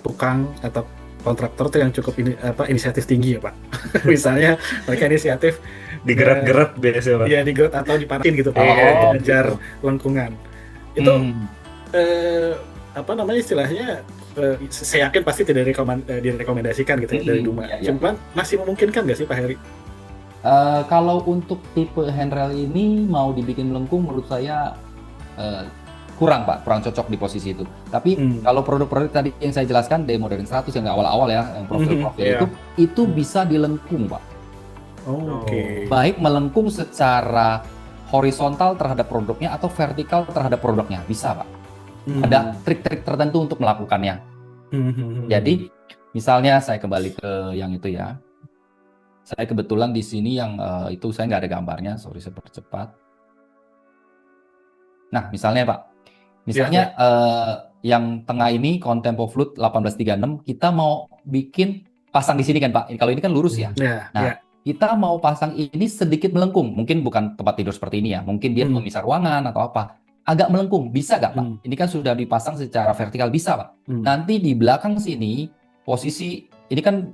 S1: tukang atau kontraktor tuh yang cukup inisiatif tinggi ya Pak. Misalnya mereka inisiatif
S2: Digerat-gerat biasanya Pak.
S1: ya digerut atau dipanasin gitu Pak,
S3: Oh,
S1: ngejar
S3: gitu.
S1: lengkungan. Itu istilahnya saya yakin pasti tidak direkomendasikan gitu ya dari Duma.
S3: Iya.
S1: Cuman masih memungkinkan nggak sih Pak Heri?
S3: Kalau untuk tipe handrail ini mau dibikin melengkung menurut saya kurang Pak, kurang cocok di posisi itu. Tapi kalau produk-produk tadi yang saya jelaskan, dari modern 100 yang awal-awal ya, yang profil-profil itu bisa dilengkung Pak.
S1: Oke.
S3: Baik melengkung secara horizontal terhadap produknya atau vertikal terhadap produknya, bisa Pak. Ada trik-trik tertentu untuk melakukannya. Jadi misalnya saya kembali ke yang itu ya. Saya kebetulan di sini yang itu saya nggak ada gambarnya, sorry saya percepat. Nah misalnya Pak, yang tengah ini Contempo Flute 1836 kita mau bikin pasang di sini kan Pak. Kalau ini kan lurus ya. Kita mau pasang ini sedikit melengkung, mungkin bukan tempat tidur seperti ini ya, mungkin dia memisah ruangan atau apa, agak melengkung, bisa nggak Pak? Ini kan sudah dipasang secara vertikal, bisa Pak. Nanti di belakang sini posisi ini kan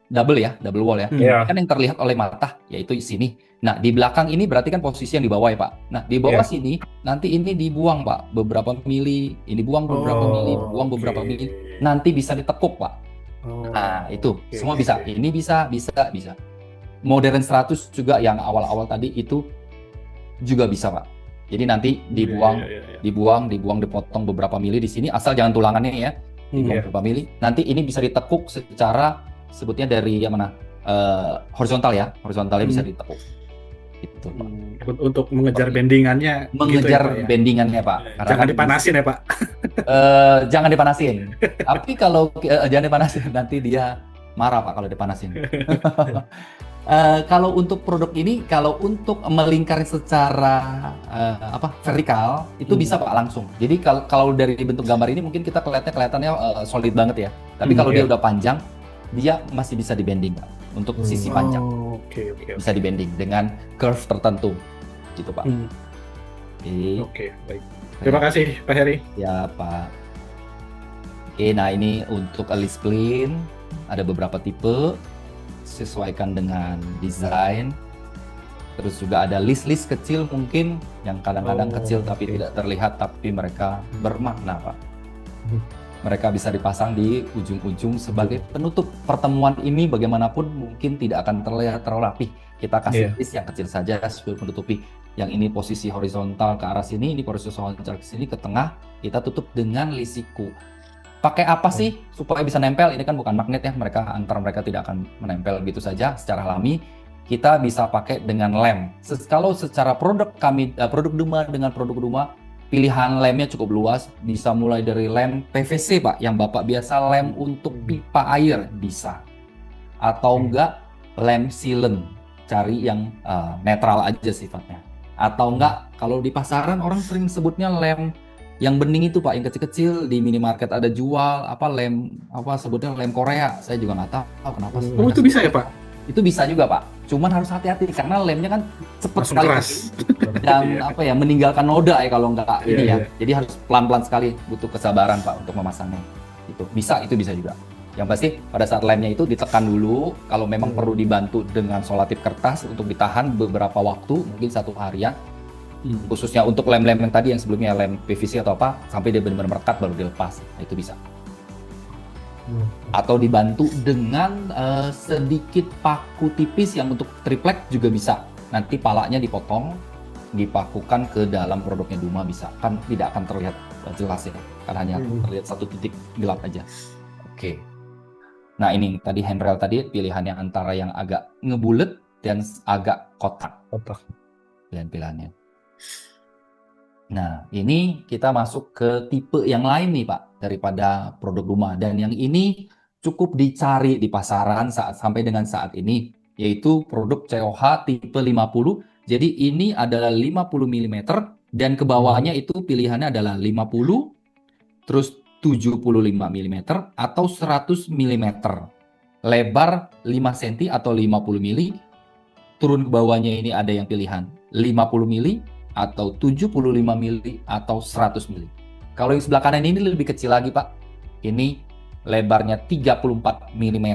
S3: double wall ya, kan yang terlihat oleh mata yaitu sini. Nah di belakang ini berarti kan posisi yang di bawah ya Pak. Nah di bawah sini nanti ini dibuang Pak, beberapa mili, ini buang beberapa mili, buang beberapa mili, nanti bisa ditekuk Pak. Nah itu semua bisa, ini bisa. Modern 100 juga yang awal-awal tadi itu juga bisa Pak. Jadi nanti dibuang, dipotong beberapa mili di sini, asal jangan tulangannya ya, dibuang beberapa mili. Nanti ini bisa ditekuk secara sebutnya dari yang mana horizontalnya bisa ditekuk. Itu Pak.
S1: Untuk mengejar bendingannya.
S3: Mengejar
S1: gitu ya, Pak, ya?
S3: bendingannya Pak.
S1: Jangan dipanasin ya Pak.
S3: Jangan dipanasin. Tapi kalau jangan dipanasin nanti dia marah Pak kalau dipanasin. Kalau untuk produk ini, kalau untuk melingkar secara vertikal itu bisa Pak langsung. Jadi kalau dari bentuk gambar ini mungkin kita kelihatannya solid banget ya. Tapi kalau dia udah panjang, dia masih bisa dibending Pak. Untuk sisi panjang bisa dibending dengan curve tertentu, gitu Pak.
S1: Oke, baik. Terima kasih Pak Heri.
S3: Ya Pak. Oke, nah ini untuk list plane ada beberapa tipe. Sesuaikan dengan desain. Terus juga ada list kecil mungkin yang kadang-kadang kecil tapi tidak terlihat, tapi mereka bermakna Pak. Mereka bisa dipasang di ujung-ujung sebagai penutup. Pertemuan ini bagaimanapun mungkin tidak akan terlihat terlalu rapi. Kita kasih
S2: Iya.
S3: list yang kecil saja supaya menutupi. Yang ini posisi horizontal ke arah sini, ini posisi horizontal ke sini, ke tengah. Kita tutup dengan list siku. Pakai apa sih supaya bisa nempel? Ini kan bukan magnet ya, antara mereka tidak akan menempel gitu saja secara alami. Kita bisa pakai dengan lem. Kalau secara produk kami, produk Duma dengan produk Duma, pilihan lemnya cukup luas, bisa mulai dari lem PVC Pak, yang Bapak biasa lem untuk pipa air bisa. Atau enggak lem sealant, cari yang netral aja sifatnya. Atau enggak, kalau di pasaran orang sering sebutnya lem yang bening itu Pak, yang kecil-kecil di minimarket ada jual, sebutnya lem Korea, saya juga nggak tahu kenapa.
S1: Oh, itu bisa ya Pak?
S3: Itu bisa juga Pak, cuman harus hati-hati karena lemnya kan cepet
S1: Langsung
S3: sekali
S1: keras.
S3: dan
S1: Iya.
S3: meninggalkan noda ya kalau nggak
S1: Iya,
S3: ini ya.
S1: iya.
S3: Jadi harus pelan-pelan sekali, butuh kesabaran Pak untuk memasangnya. Itu bisa juga. Yang pasti pada saat lemnya itu ditekan dulu. Kalau memang perlu dibantu dengan solatip kertas untuk ditahan beberapa waktu, mungkin 1 harian. Khususnya untuk lem-lem yang tadi yang sebelumnya lem PVC atau apa, sampai dia benar-benar merekat baru dilepas. Nah, itu bisa. Atau dibantu dengan sedikit paku tipis yang untuk triplek juga bisa. Nanti palanya dipotong, dipakukan ke dalam produknya Duma bisa. Kan tidak akan terlihat jelas ya, kan hanya terlihat satu titik gelap aja. Oke. Nah ini tadi handrail tadi pilihannya antara yang agak ngebulet dan agak kotak. Pilihan-pilihannya. Nah, ini kita masuk ke tipe yang lain nih, Pak, daripada produk Duma. Dan yang ini cukup dicari di pasaran sampai dengan saat ini, yaitu produk COH tipe 50. Jadi ini adalah 50 mm dan ke bawahnya itu pilihannya adalah 50, terus 75 mm atau 100 mm. Lebar 5 cm atau 50 mm. Turun ke bawahnya ini ada yang pilihan 50 mm atau 75 mili atau 100 mili. Kalau yang sebelah kanan ini lebih kecil lagi Pak. Ini lebarnya 34 mm,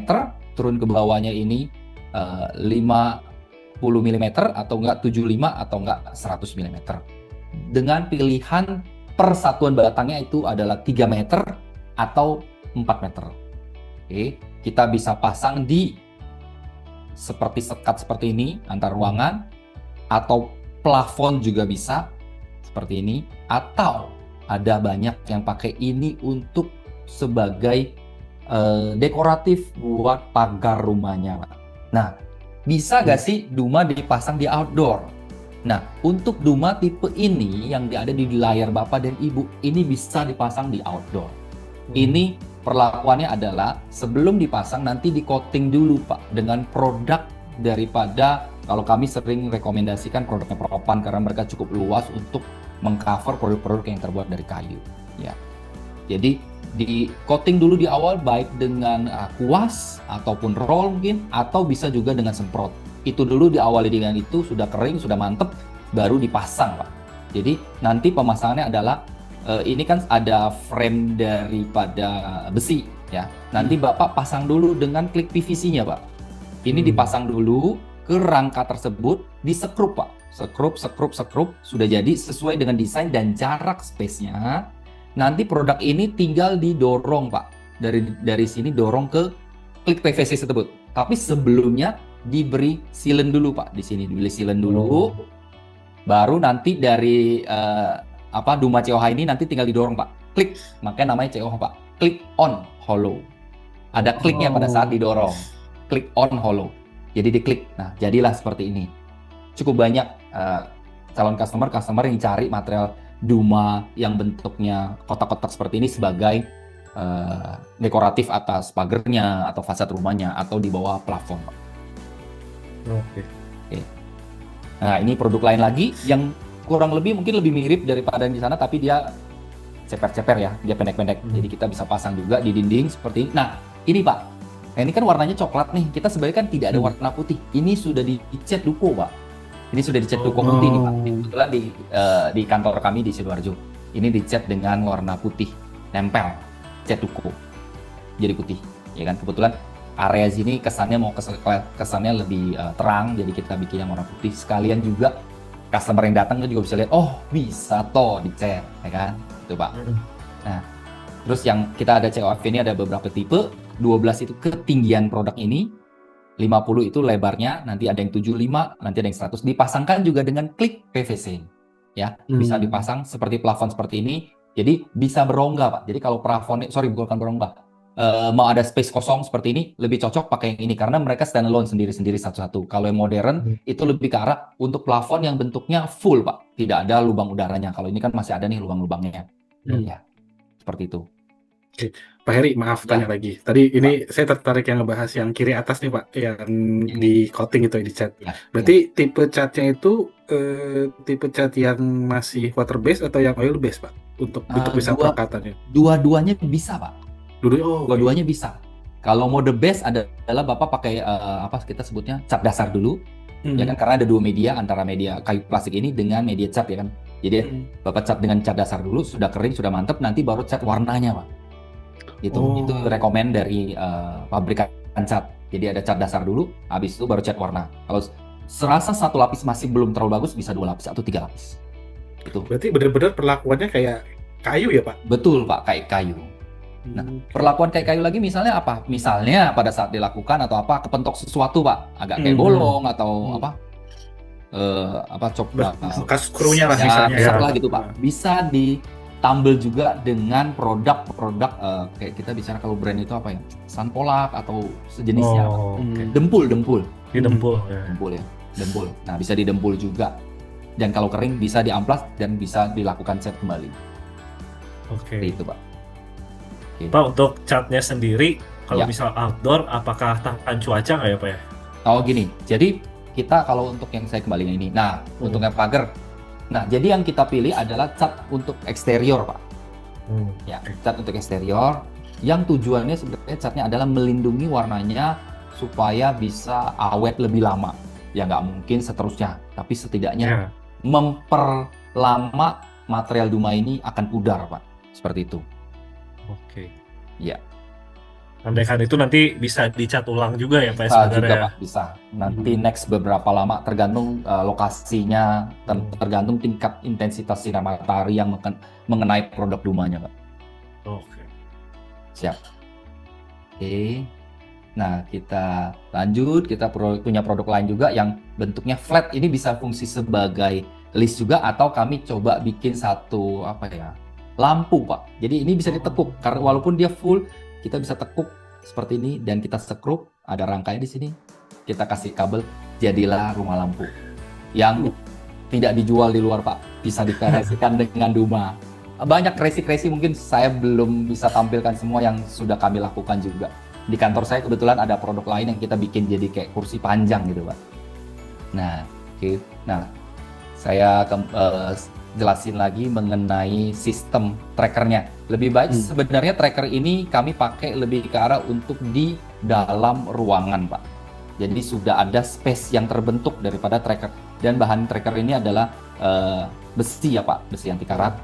S3: turun ke bawahnya ini 50 mm atau enggak 75 atau enggak 100 mm. Dengan pilihan persatuan batangnya itu adalah 3 meter atau 4 meter. Oke, kita bisa pasang di seperti sekat seperti ini antar ruangan atau plafon juga bisa seperti ini, atau ada banyak yang pakai ini untuk sebagai dekoratif buat pagar rumahnya. Nah, bisa nggak sih Duma dipasang di outdoor? Nah, untuk Duma tipe ini yang ada di layar Bapak dan Ibu, ini bisa dipasang di outdoor. Ini perlakuannya adalah sebelum dipasang nanti di coating dulu Pak dengan produk daripada, kalau kami sering rekomendasikan produknya Propan karena mereka cukup luas untuk mengcover produk-produk yang terbuat dari kayu. Ya, jadi di coating dulu di awal baik dengan kuas ataupun roll mungkin, atau bisa juga dengan semprot. Itu dulu diawali dengan itu, sudah kering, sudah mantep, baru dipasang Pak. Jadi nanti pemasangannya adalah ini kan ada frame daripada besi ya. Nanti Bapak pasang dulu dengan klik PVC-nya Pak. Ini dipasang dulu ke rangka tersebut, disekrup Pak. Sekrup, sudah jadi sesuai dengan desain dan jarak space-nya. Nanti produk ini tinggal didorong Pak. Dari sini dorong ke klik PVC tersebut. Tapi sebelumnya diberi sealant dulu Pak. Di sini diberi sealant dulu. Baru nanti dari Duma COH ini nanti tinggal didorong Pak. Klik, makanya namanya COH Pak. Click on hollow. Ada kliknya pada saat didorong. Click on hollow. Jadi diklik. Nah, jadilah seperti ini. Cukup banyak calon customer yang cari material Duma yang bentuknya kotak-kotak seperti ini sebagai dekoratif atas pagernya atau fasad rumahnya atau di bawah plafon.
S2: Oke.
S3: Nah, ini produk lain lagi yang kurang lebih mungkin lebih mirip daripada yang di sana, tapi dia ceper-ceper ya, dia pendek-pendek. Jadi kita bisa pasang juga di dinding seperti ini. Nah, ini Pak. Nah, ini kan warnanya coklat nih. Kita sebenarnya kan tidak ada warna putih. Ini sudah dicat duko, Pak. Ini sudah dicat duko putih nih, Pak. Kebetulan di kantor kami di Sidoarjo. Ini dicat dengan warna putih, nempel, cat duko. Jadi putih, ya kan? Kebetulan area sini kesannya kesannya lebih terang, jadi kita bikin yang warna putih. Sekalian juga customer yang datang juga bisa lihat, oh bisa toh dicat, ya kan? Itu Pak. Nah, Terus yang kita ada COF ini ada beberapa tipe, 12 itu ketinggian produk ini, 50 itu lebarnya, nanti ada yang 75, nanti ada yang 100. Dipasangkan juga dengan klik PVC. Ya, bisa dipasang seperti plafon seperti ini. Jadi bisa berongga, Pak. Jadi kalau plafon, bukan berongga. Mau ada space kosong seperti ini, lebih cocok pakai yang ini karena mereka standalone sendiri-sendiri satu-satu. Kalau yang modern itu lebih ke arah untuk plafon yang bentuknya full, Pak. Tidak ada lubang udaranya. Kalau ini kan masih ada nih lubang-lubangnya. Ya, seperti itu.
S1: Oke, Pak Heri, maaf tanya lagi. Tadi ini saya tertarik yang ngebahas yang kiri atas nih Pak, yang di coating itu di cat. Berarti tipe catnya itu tipe cat yang masih water base atau yang oil base Pak? Untuk bisa perakatannya.
S3: Dua-duanya bisa Pak. Dua-duanya
S1: Okay.
S3: bisa. Kalau mode base adalah Bapak pakai apa kita sebutnya cat dasar dulu, ya kan karena ada dua media antara media kayu plastik ini dengan media cat ya kan. Jadi Bapak cat dengan cat dasar dulu, sudah kering, sudah mantap, nanti baru cat warnanya Pak. Itu rekomend dari pabrikan cat. Jadi ada cat dasar dulu, habis itu baru cat warna. Kalau serasa satu lapis masih belum terlalu bagus, bisa 2 lapis atau 3 lapis. Itu.
S1: Berarti benar-benar perlakuannya kayak kayu ya Pak?
S3: Betul Pak, kayak kayu. Nah, perlakuan kayak kayu lagi misalnya apa? Misalnya pada saat dilakukan atau apa kepentok sesuatu Pak, agak kayak bolong atau apa?
S1: Bekas skrunya lah misalnya
S3: ya. Lah gitu Pak. Bisa ditambal juga dengan produk-produk kayak kita bicara kalau brand itu apa ya? Sunpolak atau sejenisnya. Dempul.
S2: Di dempul.
S3: Dempul ya. Dempul. Nah, bisa didempul juga. Dan kalau kering bisa diamplas dan bisa dilakukan cat kembali.
S2: Oke.
S3: Itu Pak.
S2: Pak, untuk catnya sendiri kalau misal outdoor apakah tahan cuaca nggak ya Pak ya?
S3: Oh gini, jadi kita kalau untuk yang saya kembali ini, nah untuk yang pagar, nah jadi yang kita pilih adalah cat untuk eksterior Pak. Ya, cat untuk eksterior, yang tujuannya sebenarnya catnya adalah melindungi warnanya supaya bisa awet lebih lama. Ya nggak mungkin seterusnya, tapi setidaknya memperlama material Duma ini akan pudar Pak, seperti itu.
S2: Oke.
S3: Ya.
S2: Andaikan itu nanti bisa dicat ulang juga ya Pak
S3: Bisa juga
S2: sebenarnya.
S3: Pak, bisa. Nanti next beberapa lama tergantung lokasinya, tergantung tingkat intensitas sinar matahari yang mengenai produk Dumanya Pak.
S2: Oke.
S3: Siap. Oke. Nah kita lanjut, kita punya produk lain juga yang bentuknya flat. Ini bisa fungsi sebagai list juga atau kami coba bikin satu apa ya? Lampu Pak. Jadi ini bisa ditekuk karena walaupun dia full kita bisa tekuk seperti ini dan kita sekrup, ada rangkanya di sini. Kita kasih kabel, jadilah rumah lampu yang tidak dijual di luar Pak. Bisa dikoneksikan dengan Duma. Banyak kreasi-kreasi mungkin saya belum bisa tampilkan semua yang sudah kami lakukan juga. Di kantor saya kebetulan ada produk lain yang kita bikin jadi kayak kursi panjang gitu Pak. Nah, saya jelasin lagi mengenai sistem trackernya. Lebih baik sebenarnya tracker ini kami pakai lebih ke arah untuk di dalam ruangan Pak. Jadi sudah ada space yang terbentuk daripada tracker. Dan bahan tracker ini adalah besi ya Pak, besi anti karat.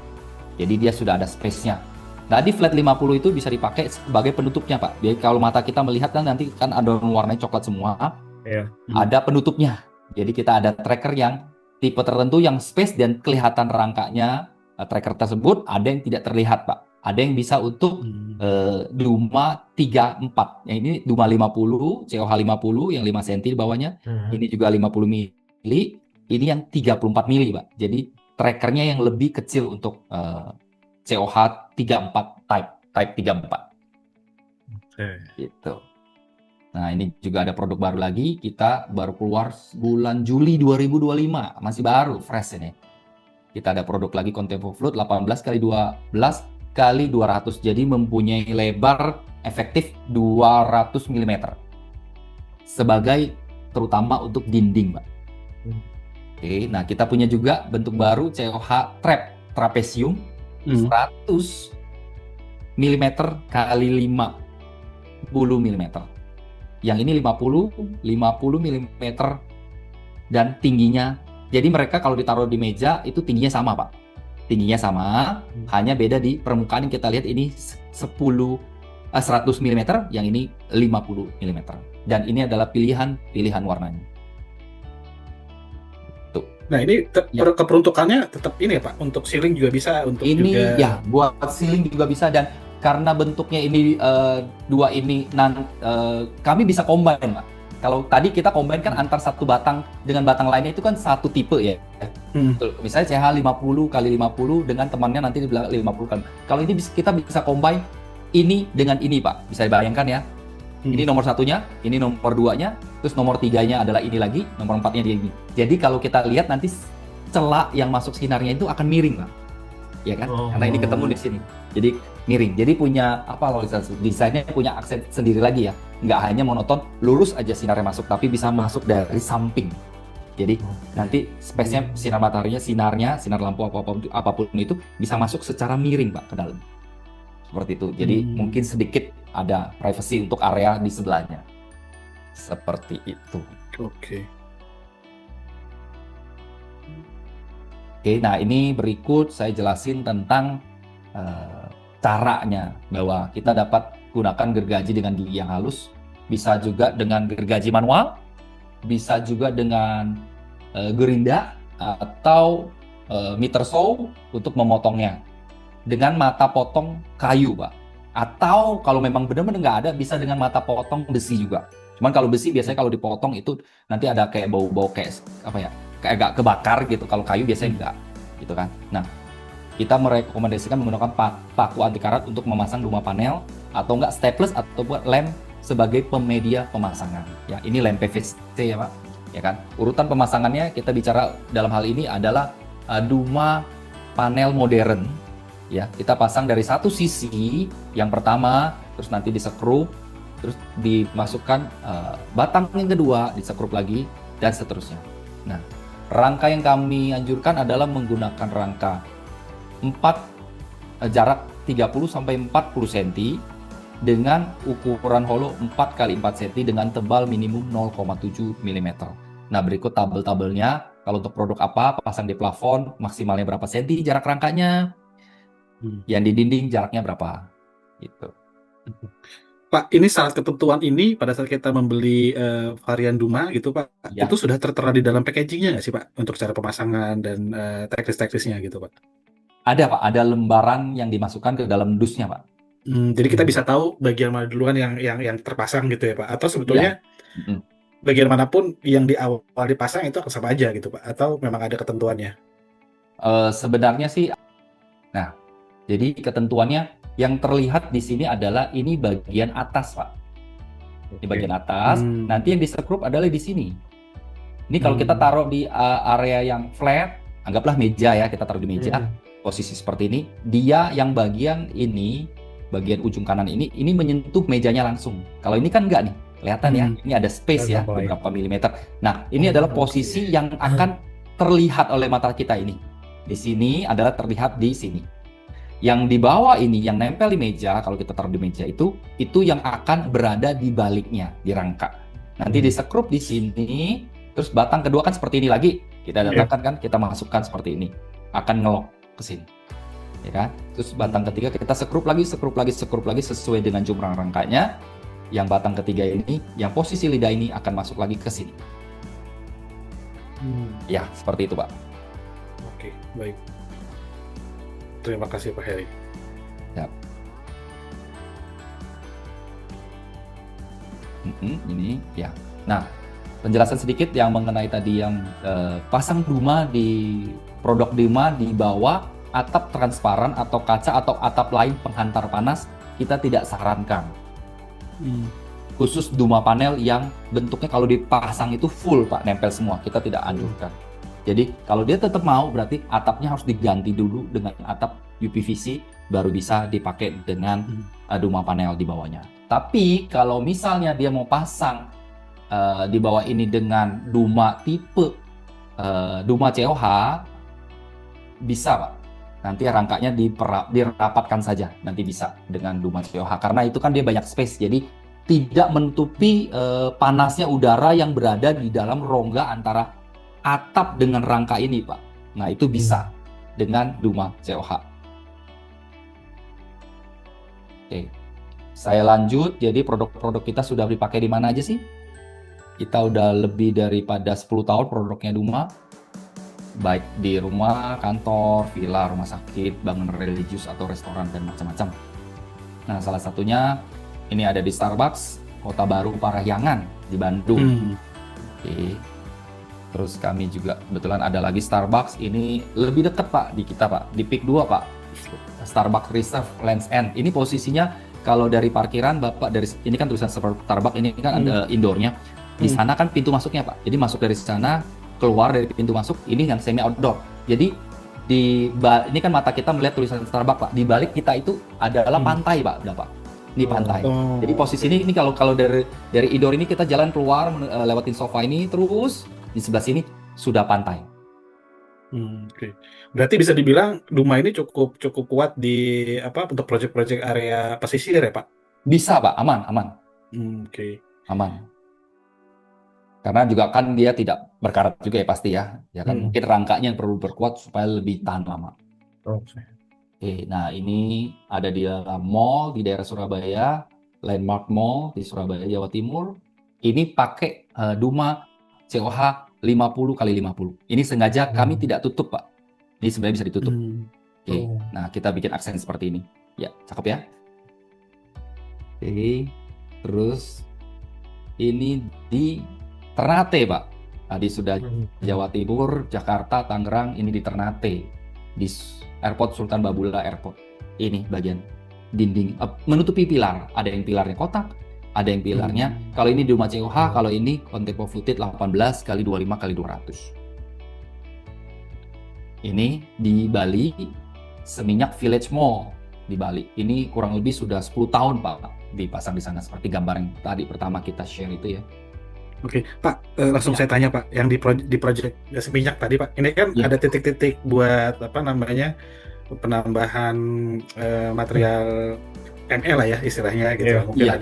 S3: Jadi dia sudah ada space-nya. Tadi flat 50 itu bisa dipakai sebagai penutupnya Pak. Jadi kalau mata kita melihat kan nanti kan ada warnanya coklat semua. Ada penutupnya. Jadi kita ada tracker yang tipe tertentu yang space dan kelihatan rangkanya tracker tersebut, ada yang tidak terlihat Pak. Ada yang bisa untuk Duma 34. Yang ini Duma 50, COH 50 yang 5 cm di bawahnya. Ini juga 50 mili. Ini yang 34 mili Pak. Jadi trackernya yang lebih kecil untuk COH 34 type 34. Gitu. Nah, ini juga ada produk baru lagi, kita baru keluar bulan Juli 2025, masih baru, fresh ini. Kita ada produk lagi Contempo Float 18 x 12 x 200, jadi mempunyai lebar efektif 200 mm. Sebagai terutama untuk dinding, Pak. Oke, nah kita punya juga bentuk baru COH Trapesium 100 mm x 50 mm. Yang ini 50 mm dan tingginya. Jadi mereka kalau ditaruh di meja itu tingginya sama Pak. Tingginya sama, hanya beda di permukaan yang kita lihat ini 100 mm, yang ini 50 mm. Dan ini adalah pilihan warnanya. Tuh.
S1: Nah ini keperuntukannya tetap ini ya Pak, untuk ceiling juga bisa, untuk
S3: ini
S1: juga...
S3: ya buat ceiling juga bisa dan karena bentuknya ini dua ini kami bisa combine, Pak. Kalau tadi kita combine kan antar satu batang dengan batang lainnya itu kan satu tipe ya. Betul. Misalnya CH 50 kali 50 dengan temannya nanti di belakang 50 kan. Kalau ini kita bisa combine ini dengan ini, Pak. Bisa dibayangkan ya. Ini nomor satunya, ini nomor duanya, terus nomor tiganya adalah ini lagi, nomor empatnya dia ini. Jadi kalau kita lihat nanti celah yang masuk sinarnya itu akan miring, Pak. Ya kan? Karena ini ketemu di sini. Jadi miring. Jadi punya apa loh, desainnya punya aksen sendiri lagi ya. Nggak hanya monoton lurus aja sinarnya masuk, tapi bisa masuk dari samping. Jadi nanti space-nya sinar mataharinya, sinar lampu apapun itu bisa masuk secara miring, Pak, ke dalam. Seperti itu. Jadi mungkin sedikit ada privacy untuk area di sebelahnya. Seperti itu.
S1: Oke.
S3: Oke, nah ini berikut saya jelasin tentang caranya bahwa kita dapat gunakan gergaji dengan gigi yang halus, bisa juga dengan gergaji manual, bisa juga dengan gerinda atau meter saw untuk memotongnya dengan mata potong kayu, Pak. Atau kalau memang benar-benar nggak ada, bisa dengan mata potong besi juga. Cuman kalau besi biasanya kalau dipotong itu nanti ada kayak bau-bau kayak apa ya? Kayak agak kebakar gitu. Kalau kayu biasanya enggak, gitu kan. Nah, kita merekomendasikan menggunakan paku anti karat untuk memasang duma panel atau enggak staples atau buat lem sebagai pemedia pemasangan. Ya, ini lem PVC ya, Pak. Ya kan. Urutan pemasangannya kita bicara dalam hal ini adalah duma panel modern. Ya, kita pasang dari satu sisi yang pertama, terus nanti disekrup, terus dimasukkan batang yang kedua, disekrup lagi dan seterusnya. Nah, rangka yang kami anjurkan adalah menggunakan rangka 4 jarak 30 sampai 40 cm dengan ukuran holo 4 x 4 cm dengan tebal minimum 0,7 mm. Nah, berikut tabel-tabelnya. Kalau untuk produk apa, pasang di plafon, maksimalnya berapa senti jarak rangkanya, yang di dinding jaraknya berapa, gitu.
S1: Pak, ini syarat ketentuan ini pada saat kita membeli varian Duma gitu, Pak,
S3: Ya.
S1: itu sudah tertera di dalam packagingnya nggak sih, Pak, untuk cara pemasangan dan teknis-teknisnya gitu, Pak?
S3: Ada, Pak, ada lembaran yang dimasukkan ke dalam dusnya, Pak.
S1: Jadi kita bisa tahu bagian mana duluan yang terpasang gitu ya, Pak? Atau sebetulnya bagian manapun yang di awal dipasang itu akan sama aja gitu, Pak? Atau memang ada ketentuannya?
S3: Sebenarnya sih, nah, jadi ketentuannya yang terlihat di sini adalah ini bagian atas, Pak. Di bagian atas, nanti yang disekrup adalah di sini. Ini kalau kita taruh di area yang flat, anggaplah meja ya, kita taruh di meja, posisi seperti ini, dia yang bagian ini, bagian ujung kanan ini menyentuh mejanya langsung. Kalau ini kan enggak nih, kelihatan ya, ini ada space ya, beberapa milimeter. Nah, ini adalah posisi yang akan terlihat oleh mata kita ini. Di sini adalah terlihat di sini. Yang di bawah ini, yang nempel di meja, kalau kita taruh di meja itu yang akan berada di baliknya, di rangka. Nanti disekrup di sini, terus batang kedua kan seperti ini lagi. Kita datangkan kan, kita masukkan seperti ini. Akan ngelok ke sini. Ya kan? Terus batang ketiga kita sekrup lagi sesuai dengan jumlah rangkanya. Yang batang ketiga ini, yang posisi lidah ini akan masuk lagi ke sini. Ya, seperti itu, Pak.
S1: Oke, baik. Terima kasih, Pak Heri.
S3: Ya. Ini ya. Nah, penjelasan sedikit yang mengenai tadi yang pasang Duma di produk Duma di bawah atap transparan atau kaca atau atap lain penghantar panas kita tidak sarankan. Khusus Duma panel yang bentuknya kalau dipasang itu full, Pak, nempel semua, kita tidak anjurkan. Jadi kalau dia tetap mau, berarti atapnya harus diganti dulu dengan atap UPVC, baru bisa dipakai dengan Duma panel di bawahnya. Tapi kalau misalnya dia mau pasang di bawah ini dengan Duma tipe Duma COH, bisa, Pak. Nanti rangkanya dirapatkan saja, nanti bisa dengan Duma COH. Karena itu kan dia banyak space, jadi tidak menutupi panasnya udara yang berada di dalam rongga antara atap dengan rangka ini, Pak. Nah, itu bisa dengan Duma COH. Oke. Saya lanjut. Jadi produk-produk kita sudah dipakai di mana aja sih? Kita udah lebih daripada 10 tahun produknya Duma. Baik di rumah, kantor, villa, rumah sakit, bangunan religius atau restoran dan macam-macam. Nah, salah satunya ini ada di Starbucks Kota Baru Parahyangan di Bandung. Oke. Terus kami juga kebetulan ada lagi Starbucks ini lebih dekat Pak di kita Pak, di Peak 2 Pak. Starbucks Reserve Land's End. Ini posisinya kalau dari parkiran Bapak dari ini kan tulisan Starbucks ini kan ada indoornya. Di sana kan pintu masuknya Pak. Jadi masuk dari sana, keluar dari pintu masuk ini yang semi outdoor. Jadi ini kan mata kita melihat tulisan Starbucks Pak. Di balik kita itu adalah pantai Pak, udah Pak. Ini pantai. Jadi posisi ini kalau dari indoor ini kita jalan keluar lewatin sofa ini terus di sebelah sini sudah pantai.
S1: Oke. Berarti bisa dibilang Duma ini cukup kuat di untuk proyek-proyek area pesisir ya Pak?
S3: Bisa Pak, aman.
S1: Oke.
S3: Aman. Karena juga kan dia tidak berkarat juga ya pasti ya. Ya kan mungkin rangkanya yang perlu berkuat supaya lebih tahan lama.
S1: Oke.
S3: Oke, nah ini ada di mall di daerah Surabaya, Landmark Mall di Surabaya, Jawa Timur. Ini pakai Duma COH 50x50. Ini sengaja kami tidak tutup Pak. Ini sebenarnya bisa ditutup. Oke, nah kita bikin aksen seperti ini. Ya, cakep ya. Oke, terus ini di Ternate Pak. Tadi sudah Jawa Timur, Jakarta, Tangerang, ini di Ternate. Di Airport Sultan Babula Airport. Ini bagian dinding menutupi pilar. Ada yang pilarnya kotak, ada yang pilarnya. Kalau ini Duma COH, kalau ini Contempo Fluted 18x25x200. Ini di Bali, Seminyak Village Mall di Bali. Ini kurang lebih sudah 10 tahun Pak dipasang di sana seperti gambar yang tadi pertama kita share itu ya.
S1: Oke, Pak, langsung saya tanya Pak, yang di proyek Seminyak tadi Pak, ini kan ada titik-titik buat penambahan material ML lah ya istilahnya gitu. Mungkin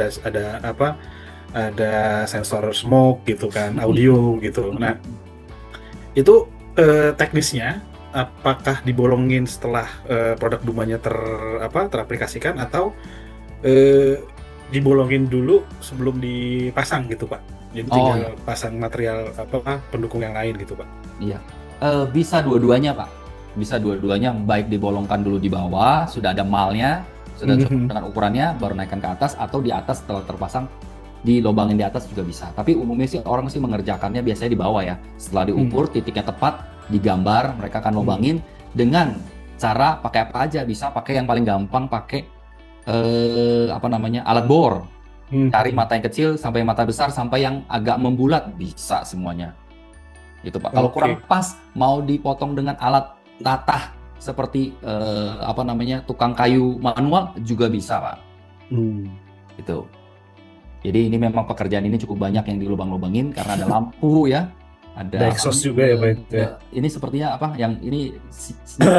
S1: ada sensor smoke gitu kan, audio gitu. Nah, itu teknisnya apakah dibolongin setelah produk Dumanya teraplikasikan atau dibolongin dulu sebelum dipasang gitu Pak? Jadi tinggal pasang material pendukung yang lain gitu Pak?
S3: Iya, bisa dua-duanya Pak. Bisa dua-duanya, baik dibolongkan dulu di bawah, sudah ada malnya, sudah dengan ukurannya, baru naikkan ke atas, atau di atas setelah terpasang, dilobangin di atas juga bisa. Tapi umumnya sih orang sih mengerjakannya biasanya di bawah ya. Setelah diukur, titiknya tepat, digambar, mereka akan lobangin dengan cara pakai apa aja. Bisa pakai yang paling gampang, pakai alat bor. Cari mata yang kecil sampai mata besar sampai yang agak membulat, bisa semuanya. Gitu Pak. Kalau kurang pas, mau dipotong dengan alat tatah seperti tukang kayu manual juga bisa Pak. Gitu. Jadi ini memang pekerjaan ini cukup banyak yang dilubang-lubangin karena ada lampu ya. Ada
S2: exhaust juga ya Pak itu ya.
S3: Ini sepertinya yang ini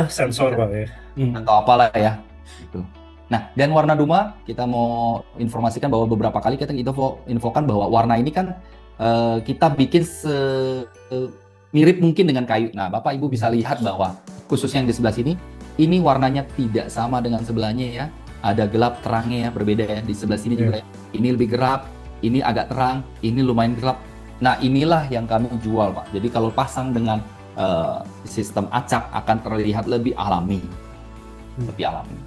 S2: sensor Pak ya.
S3: Atau apalah ya. Gitu. Nah, dan warna Duma kita mau informasikan bahwa beberapa kali kita infokan bahwa warna ini kan kita bikin mirip mungkin dengan kayu. Nah, Bapak Ibu bisa lihat bahwa khususnya yang di sebelah sini, ini warnanya tidak sama dengan sebelahnya ya. Ada gelap terangnya ya, berbeda ya. Di sebelah sini juga ya. Ini lebih gelap, ini agak terang, ini lumayan gelap. Nah, inilah yang kami jual Pak. Jadi kalau pasang dengan sistem acak akan terlihat lebih alami. Lebih alami.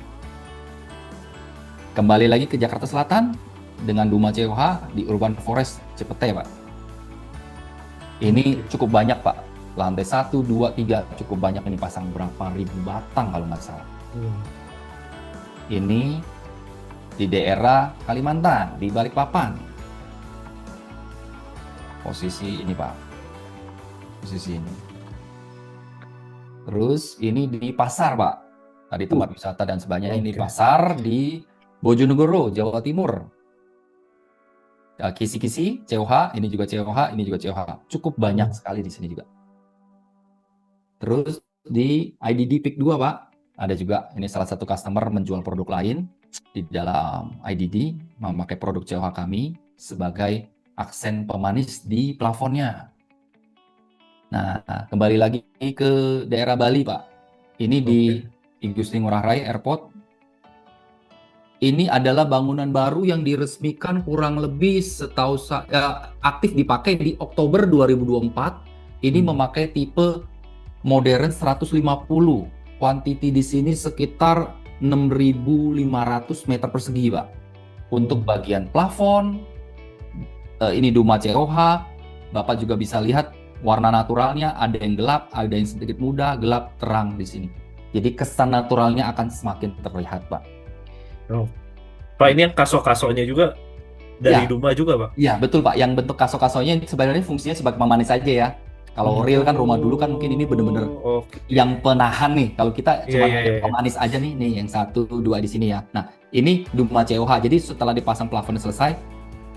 S3: Kembali lagi ke Jakarta Selatan dengan Duma COH di Urban Forest Cipete Pak. Ini cukup banyak Pak. Lantai 1, 2, 3 cukup banyak, ini pasang berapa ribu batang kalau nggak salah. Ini di daerah Kalimantan, di Balikpapan. Posisi ini Pak. Posisi ini. Terus ini di pasar Pak. Tadi tempat wisata dan sebagainya. Ini pasar di Bojonegoro, Jawa Timur. Kisi-kisi, COH, ini juga COH, ini juga COH. Cukup banyak sekali di sini juga. Terus di IDD Peak 2, Pak, ada juga ini salah satu customer menjual produk lain di dalam IDD, memakai produk COH kami sebagai aksen pemanis di plafonnya. Nah, kembali lagi ke daerah Bali, Pak. Ini di Igusti Ngurah Rai Airport. Ini adalah bangunan baru yang diresmikan kurang lebih setahu saya aktif dipakai di Oktober 2024. Ini memakai tipe modern 150. Quantity di sini sekitar 6.500 meter persegi, Pak. Untuk bagian plafon, ini Duma COH, Bapak juga bisa lihat warna naturalnya, ada yang gelap, ada yang sedikit muda, gelap, terang di sini. Jadi kesan naturalnya akan semakin terlihat, Pak.
S2: Pak, ini yang kaso-kasonya juga dari
S3: Ya.
S2: Duma juga, Pak?
S3: Iya, betul, Pak. Yang bentuk kaso-kasonya sebenarnya fungsinya sebagai pemanis aja ya. Kalau real kan rumah dulu kan mungkin ini bener-bener
S2: Oke.
S3: yang penahan nih. Kalau kita
S2: Iya,
S3: cuma
S2: iya, iya.
S3: pemanis aja nih yang 1, 2 di sini ya. Nah, ini Duma COH. Jadi setelah dipasang plafonnya selesai,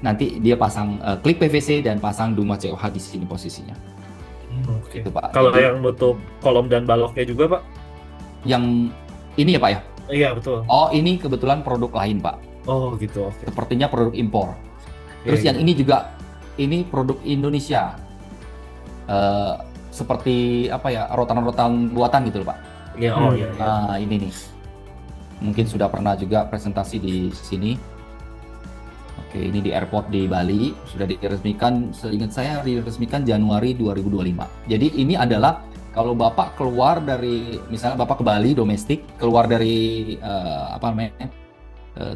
S3: nanti dia pasang klip PVC dan pasang Duma COH di sini posisinya.
S2: Oke.
S3: Gitu, Pak.
S2: Kalau
S3: Jadi,
S2: yang nutup kolom dan baloknya juga, Pak?
S3: yang ini ya, Pak ya.
S2: Iya, betul.
S3: Oh, ini kebetulan produk lain, Pak.
S2: Oh, gitu. Oke.
S3: Sepertinya produk impor. Terus
S2: Iya,
S3: yang ini juga ini produk Indonesia. Seperti apa ya, rotan-rotan buatan gitu loh, Pak.
S2: iya. Oh, iya. Iya.
S3: Nah, ini nih. Mungkin sudah pernah juga presentasi di sini. Oke, ini di airport di Bali sudah diresmikan, seingat saya diresmikan Januari 2025. Jadi ini adalah kalau Bapak keluar dari, misalnya Bapak ke Bali domestik, keluar dari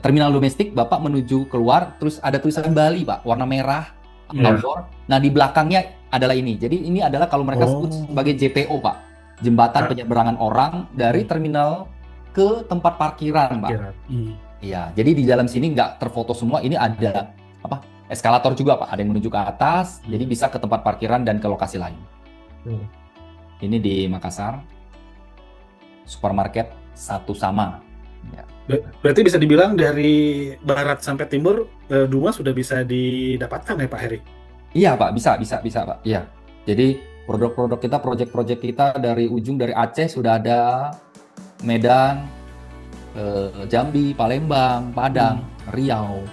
S3: terminal domestik, Bapak menuju keluar, terus ada tulisan Bali, Pak, warna merah,
S2: Iya.
S3: outdoor. Nah, di belakangnya adalah ini. Jadi ini adalah kalau mereka sebut sebagai JPO, Pak, jembatan penyeberangan orang dari terminal ke tempat parkiran, Pak.
S2: Kira.
S3: Iya, jadi di dalam sini nggak terfoto semua. Ini ada eskalator juga, Pak. Ada yang menuju ke atas, jadi bisa ke tempat parkiran dan ke lokasi lain. Ini di Makassar, supermarket Satu Sama. Ya.
S1: Berarti bisa dibilang dari barat sampai timur, Duma sudah bisa didapatkan ya Pak Heri?
S3: Iya, Pak, bisa Pak. Iya. Jadi produk-produk kita, proyek-proyek kita dari ujung dari Aceh sudah ada, Medan, Jambi, Palembang, Padang, Riau,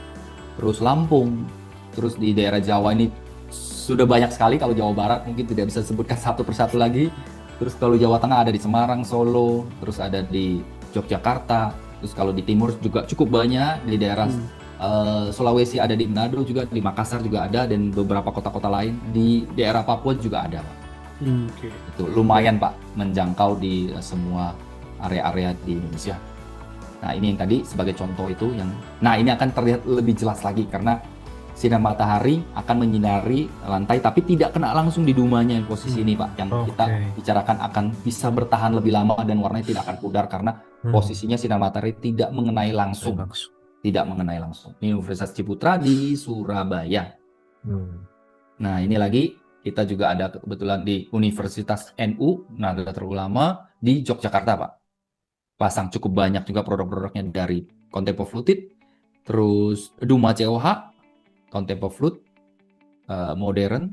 S3: terus Lampung, terus di daerah Jawa ini sudah banyak sekali. Kalau Jawa Barat mungkin tidak bisa disebutkan satu persatu lagi. Terus kalau Jawa Tengah ada di Semarang, Solo, terus ada di Yogyakarta, terus kalau di timur juga cukup banyak, di daerah Sulawesi ada di Manado juga, di Makassar juga ada, dan beberapa kota-kota lain di daerah Papua juga ada, Pak.
S1: Oke.
S3: Itu lumayan, Pak, menjangkau di semua area-area di Indonesia. Nah, ini yang tadi sebagai contoh itu yang, nah ini akan terlihat lebih jelas lagi karena sinar matahari akan menyinari lantai tapi tidak kena langsung di Dumanya posisi ini, Pak, yang kita bicarakan akan bisa bertahan lebih lama dan warnanya tidak akan pudar karena posisinya sinar matahari tidak mengenai langsung. Tidak mengenai langsung. Ini Universitas Ciputra di Surabaya. Nah, ini lagi kita juga ada kebetulan di Universitas NU Nahdlatul Ulama di Yogyakarta, Pak. Pasang cukup banyak juga produk-produknya dari Contempo Fluted, terus Duma COH, Contempo Flut, Modern,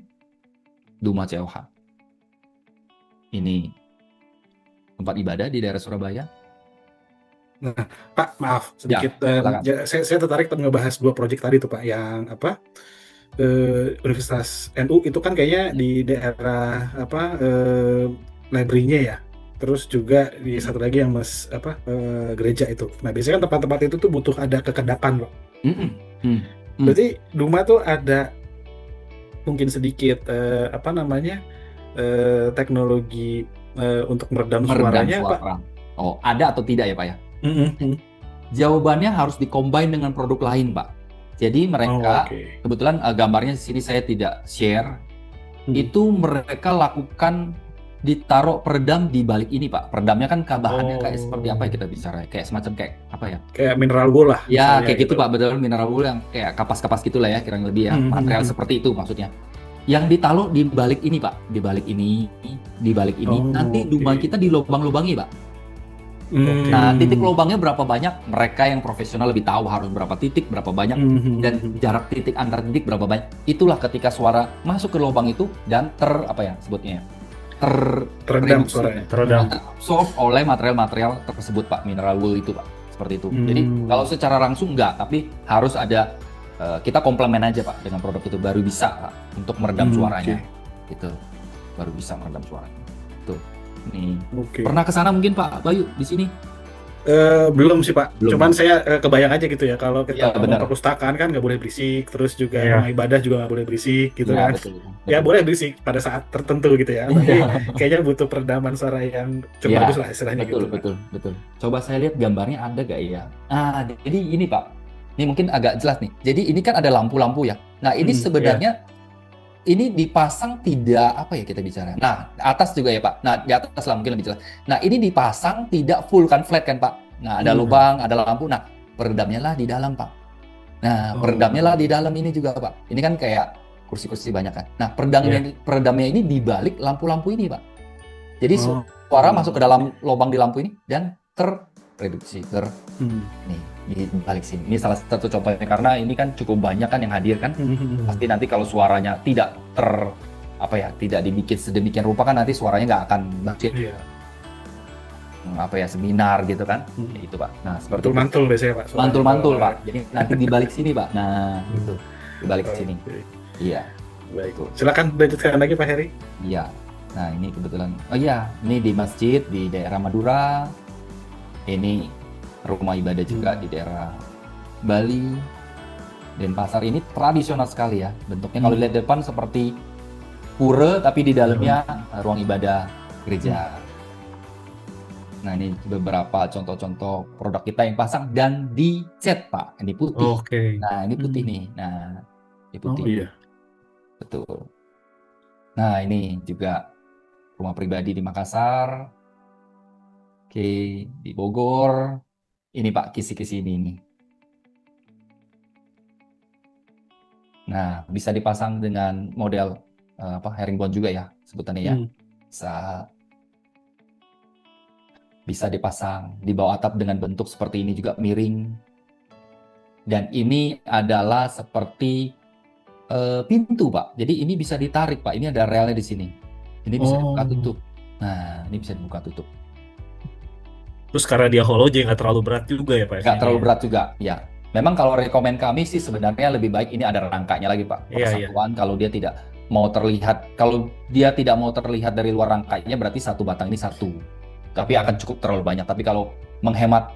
S3: Duma COH. Ini tempat ibadah di daerah Surabaya.
S1: Nah, Pak, maaf sedikit.
S3: silakan.
S1: Saya tertarik ngebahas 2 proyek tadi tuh, Pak. Yang Universitas NU itu kan kayaknya di daerah library-nya ya. Terus juga di satu lagi yang gereja itu. Nah, biasanya kan tempat-tempat itu tuh butuh ada kekedapan, Pak. Berarti Duma tuh ada mungkin sedikit teknologi untuk meredam suaranya, Pak.
S3: Oh, ada atau tidak ya, Pak ya? Jawabannya harus dikombin dengan produk lain, Pak. Jadi mereka kebetulan gambarnya di sini saya tidak share. Itu mereka lakukan ditaruh peredam di balik ini, Pak. Peredamnya kan bahannya kayak seperti apa ya kita bicara? Kayak semacam kayak apa ya?
S1: Kayak mineral wool lah.
S3: Ya, kayak gitu, Pak. Betul, mineral wool yang kayak kapas-kapas gitulah ya, kurang lebih ya. Material seperti itu maksudnya. Yang ditaruh di balik ini, Pak. Di balik ini. Nanti Duma kita dilobang-lobangi, Pak. Nah, titik lubangnya berapa banyak? Mereka yang profesional lebih tahu harus berapa titik, berapa banyak, dan jarak titik antar titik berapa banyak. Itulah ketika suara masuk ke lubang itu dan
S1: teredam suaranya.
S3: Absorb oleh material-material tersebut, Pak, mineral wool itu, Pak, seperti itu. Jadi kalau secara langsung enggak, tapi harus ada kita komplement aja, Pak, dengan produk itu baru bisa, Pak, untuk meredam suaranya. Itu baru bisa meredam suaranya. Tuh. Nih. Pernah ke sana mungkin Pak Bayu di sini?
S1: Belum sih Pak.
S3: Belum.
S1: Cuman saya kebayang aja gitu ya kalau kita
S3: Iya,
S1: ngomong
S3: benar.
S1: perpustakaan kan nggak boleh berisik, terus juga
S2: Iya.
S1: rumah ibadah juga nggak boleh berisik gitu
S3: Iya,
S1: kan.
S3: betul.
S1: Ya
S3: Betul.
S1: boleh berisik pada saat tertentu gitu ya. Tapi
S3: Iya.
S1: kayaknya butuh peredaman suara yang cukup
S3: Iya,
S1: bagus lah istilahnya
S3: betul,
S1: gitu Pak.
S3: betul, betul. Coba saya lihat gambarnya ada gak ya? Ah, jadi ini Pak, ini mungkin agak jelas nih. Jadi ini kan ada lampu-lampu ya. Nah, ini
S1: Hmm,
S3: sebenarnya ini dipasang tidak apa ya kita bicara. Nah, atas juga ya Pak. Nah, di atas lah mungkin lebih jelas. Nah, ini dipasang tidak full kan flat kan Pak. Nah, ada
S1: Hmm.
S3: lubang, ada lampu. Nah, peredamnya lah di dalam Pak. Nah,
S1: Oh.
S3: peredamnya lah di dalam ini juga Pak. Ini kan kayak kursi-kursi banyak kan. Nah, peredamnya ini di balik lampu-lampu ini Pak. Jadi
S1: Oh.
S3: suara masuk ke dalam lubang di lampu ini dan terreduksi
S1: Hmm.
S3: nih di balik sini. Ini salah satu contohnya karena ini kan cukup banyak kan yang hadir kan.
S1: Hmm.
S3: Pasti nanti kalau suaranya tidak tidak dibikin sedemikian rupa kan nanti suaranya nggak akan bagus
S1: Iya.
S3: seminar gitu kan.
S1: Hmm.
S3: Ya, itu Pak. Nah, seperti itu.
S1: Mantul-mantul biasanya Pak. suaranya.
S3: Mantul-mantul Pak. Jadi nanti di balik sini Pak. Nah, itu di balik sini.
S1: Oke.
S3: Iya.
S1: Baik. Silakan lanjutkan lagi Pak Heri.
S3: Iya. Nah, ini kebetulan. Oh iya, ini di masjid di daerah Madura. Ini rumah ibadah juga di daerah Bali. Denpasar ini tradisional sekali ya. Bentuknya kalau lihat depan seperti pura tapi di dalamnya ruang ibadah gereja. Nah, ini beberapa contoh-contoh produk kita yang pasang dan dicat, Pak. Ini putih.
S2: Oke.
S3: Nah, ini putih nih. Nah, ini putih.
S1: Oh iya.
S3: Betul. Nah, ini juga rumah pribadi di Makassar. Oke, di Bogor. Ini Pak, kisi-kisi ini nih. Nah, bisa dipasang dengan model herringbone juga ya sebutannya ya. Bisa dipasang di bawah atap dengan bentuk seperti ini juga miring. Dan ini adalah seperti pintu, Pak. Jadi ini bisa ditarik, Pak. Ini ada relnya di sini. Ini bisa dibuka tutup. Nah, ini bisa dibuka tutup.
S2: Terus karena dia hollow jadi nggak terlalu berat juga ya Pak?
S3: Nggak terlalu berat juga, ya. Memang kalau rekomen kami sih sebenarnya lebih baik ini ada rangkanya lagi, Pak.
S2: Iya.
S3: Persatuan kalau dia tidak mau terlihat dari luar rangkanya berarti satu batang ini satu. Tapi akan cukup terlalu banyak. Tapi kalau menghemat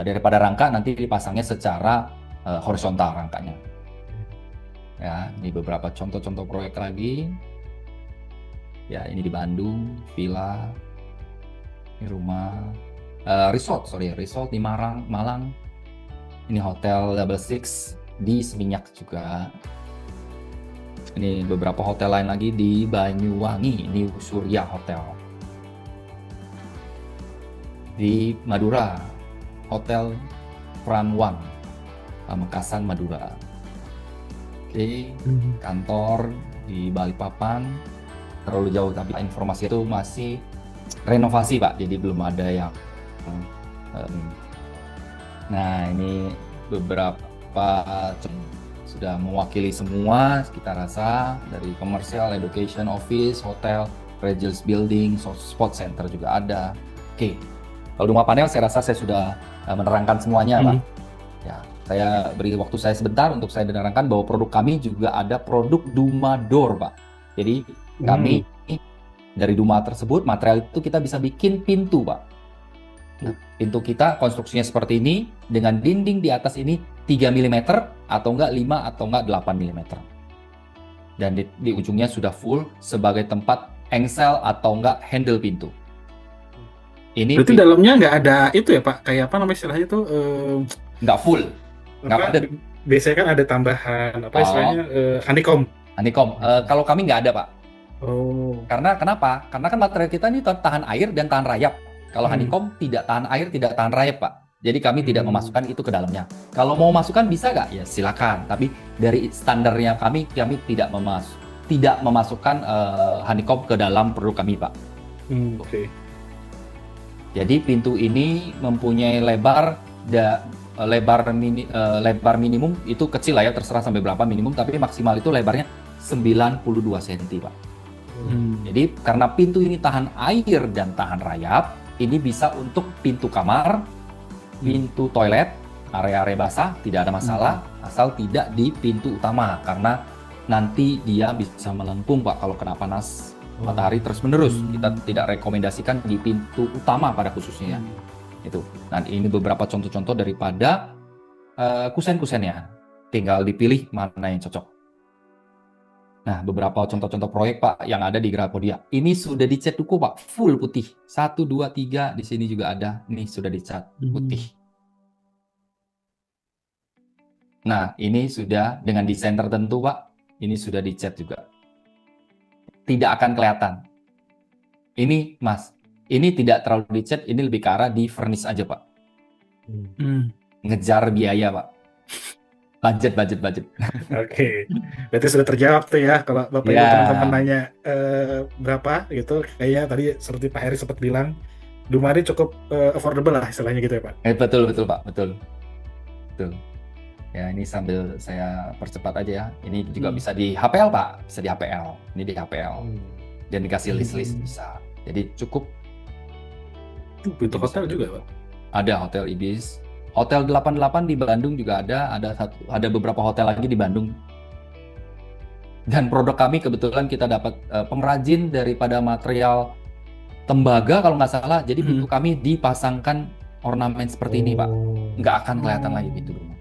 S3: daripada rangka nanti dipasangnya secara horizontal rangkanya. Ya, ini beberapa contoh-contoh proyek lagi. Ya, ini di Bandung, villa, ini rumah, resort di Malang. Ini hotel Double Six di Seminyak juga. Ini beberapa hotel lain lagi di Banyuwangi, ini Surya Hotel. Di Madura, Hotel Franwang, Pamekasan, Madura. Oke, kantor di Balikpapan, terlalu jauh tapi informasi itu masih renovasi Pak, jadi belum ada yang nah ini beberapa sudah mewakili semua kita rasa dari komersial, education, office, hotel, Regius Building, sport center juga ada. Oke, kalau rumah panel saya rasa saya sudah menerangkan semuanya Pak. Ya, saya beri waktu saya sebentar untuk saya menerangkan bahwa produk kami juga ada produk Duma Door Pak. Jadi kami dari Duma tersebut material itu kita bisa bikin pintu Pak. Nah, pintu kita konstruksinya seperti ini dengan dinding di atas ini 3 mm atau enggak 5 atau enggak 8 mm. Dan di ujungnya sudah full sebagai tempat engsel atau enggak handle pintu. Ini
S1: berarti dalamnya nggak ada itu ya Pak, kayak apa namanya istilahnya itu
S3: nggak full. Nggak ada.
S1: Biasanya kan ada tambahan apa istilahnya honeycomb.
S3: Kalau kami nggak ada Pak.
S1: Oh.
S3: Karena kenapa? Karena kan material kita ini tahan air dan tahan rayap. Kalau honeycomb tidak tahan air, tidak tahan rayap, Pak. Jadi kami tidak memasukkan itu ke dalamnya. Kalau mau masukkan bisa nggak? Ya silakan. Tapi dari standarnya kami tidak memasukkan honeycomb ke dalam produk kami, Pak.
S1: Oke.
S3: Jadi pintu ini mempunyai lebar minimum itu kecil lah ya, terserah sampai berapa minimum. Tapi maksimal itu lebarnya 92 cm, Pak. Jadi karena pintu ini tahan air dan tahan rayap, ini bisa untuk pintu kamar, pintu toilet, area-area basah, tidak ada masalah, asal tidak di pintu utama, karena nanti dia bisa melengkung Pak kalau kena panas matahari terus-menerus. Kita tidak rekomendasikan di pintu utama pada khususnya. Itu. Nah, ini beberapa contoh-contoh daripada kusen-kusennya. Tinggal dipilih mana yang cocok. Nah, beberapa contoh-contoh proyek Pak yang ada di Grafodia. Ini sudah dicat duku Pak, full putih. 1, 2, 3, di sini juga ada. Ini sudah dicat putih. Nah, ini sudah dengan desain tertentu Pak. Ini sudah dicat juga. Tidak akan kelihatan. Ini Mas, ini tidak terlalu dicat, ini lebih ke arah di furnish aja Pak. Ngejar biaya Pak. Budget.
S1: Oke, berarti sudah terjawab tuh ya. Kalau Bapak Ibu
S3: Ya.
S1: teman-teman nanya berapa gitu, kayaknya tadi seperti Pak Heri sempat bilang, Dumari cukup affordable lah istilahnya gitu ya Pak.
S3: Betul Pak, betul. Ya, ini sambil saya percepat aja ya. Ini juga bisa di HPL Pak, bisa di HPL. Ini di HPL. Dan dikasih list-list bisa. Jadi cukup.
S1: Untuk hotel juga Pak.
S3: Ada Hotel Ibis. Hotel 88 di Bandung juga ada beberapa hotel lagi di Bandung. Dan produk kami kebetulan kita dapat pengrajin daripada material tembaga kalau nggak salah. Jadi pintu kami dipasangkan ornamen seperti ini Pak. Nggak akan kelihatan lagi pintu rumah.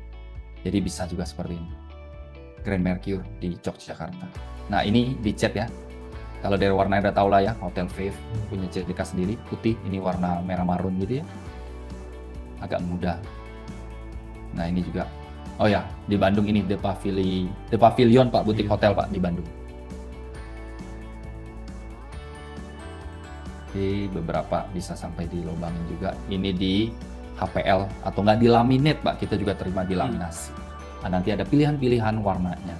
S3: Jadi bisa juga seperti ini. Grand Mercure di Yogyakarta. Nah ini dicat ya. Kalau dari warna udah tahu lah ya, Hotel Wave punya ciri khas sendiri, putih. Ini warna merah marun gitu ya. Agak mudah. Nah ini juga, oh ya di Bandung ini The Pavilion Pak, butik hotel Pak di Bandung. Di beberapa bisa sampai di lubangin juga. Ini di HPL atau nggak di laminate Pak, kita juga terima di laminasi. Nah, nanti ada pilihan-pilihan warnanya.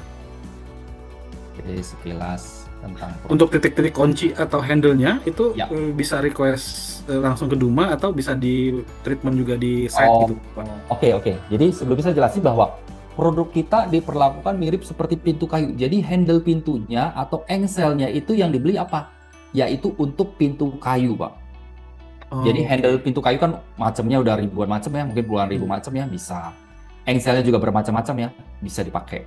S3: Jadi sekilas tentang
S1: Untuk titik-titik kunci atau handle-nya itu
S3: Ya.
S1: bisa request langsung ke Duma atau bisa di treatment juga di site gitu Pak.
S3: Oke. Jadi sebelum saya jelasin bahwa produk kita diperlakukan mirip seperti pintu kayu. Jadi handle pintunya atau engselnya itu yang dibeli apa? Yaitu untuk pintu kayu, Pak. Jadi handle pintu kayu kan macamnya udah ribuan macam ya, mungkin puluhan ribu macam ya, bisa. Engselnya juga bermacam-macam ya, bisa dipakai.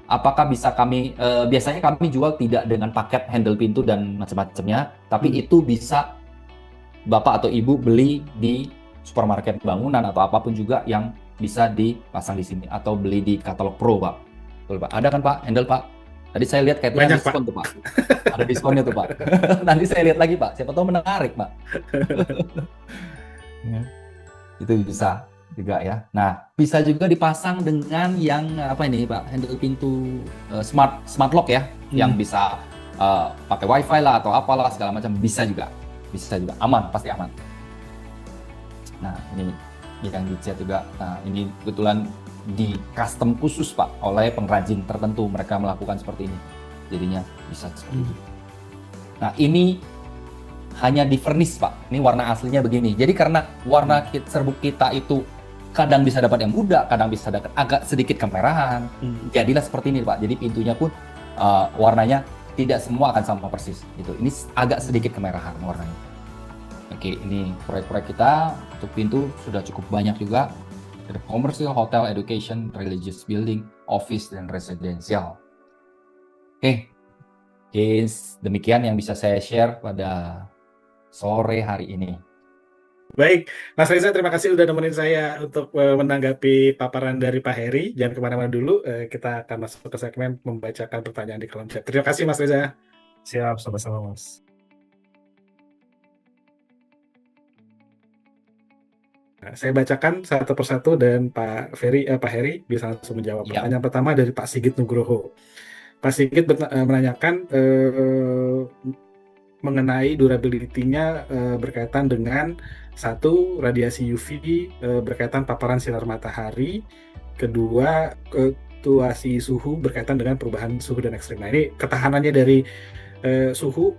S3: Apakah bisa kami, biasanya kami jual tidak dengan paket handle pintu dan macam-macamnya, tapi itu bisa Bapak atau Ibu beli di supermarket bangunan atau apapun juga yang bisa dipasang di sini, atau beli di katalog Pro, Pak. Betul, Pak. Ada kan, Pak, handle, Pak? Tadi saya lihat kayaknya
S1: Banyak,
S3: diskon tuh, Pak. Ada diskonnya tuh, Pak. Nanti saya lihat lagi, Pak. Siapa tahu menarik, Pak. Itu bisa juga ya. Nah, bisa juga dipasang dengan yang apa ini, Pak? Handle pintu smart lock ya, yang bisa pakai WiFi lah atau apalah segala macam, bisa juga. Bisa juga, aman, pasti aman. Nah, ini yang dicat juga. Nah, ini kebetulan di custom khusus Pak oleh pengrajin tertentu, mereka melakukan seperti ini. Jadinya bisa seperti itu. Nah, ini hanya di furnish Pak. Ini warna aslinya begini. Jadi karena warna serbuk kita itu kadang bisa dapat yang muda, kadang bisa dapat agak sedikit kemerahan. Jadilah seperti ini Pak. Jadi pintunya pun warnanya tidak semua akan sama persis gitu. Ini agak sedikit kemerahan warnanya. Oke, ini proyek-proyek kita untuk pintu sudah cukup banyak juga. Ada commercial, hotel, education, religious building, office, dan residential. Oke, demikian yang bisa saya share pada sore hari ini.
S1: Baik, Mas Reza, terima kasih sudah nemenin saya untuk menanggapi paparan dari Pak Heri. Jangan kemana-mana dulu, kita akan masuk ke segmen membacakan pertanyaan di kolom chat. Terima kasih Mas Reza.
S2: Siap, sama-sama Mas.
S1: Nah, saya bacakan satu persatu dan Pak Heri bisa langsung menjawab.
S3: Ya.
S1: Pertanyaan pertama dari Pak Sigit Nugroho. Pak Sigit menanyakan mengenai durability-nya berkaitan dengan satu, radiasi UV berkaitan paparan sinar matahari, kedua, fluktuasi suhu berkaitan dengan perubahan suhu dan ekstrim. Nah, ini ketahanannya dari suhu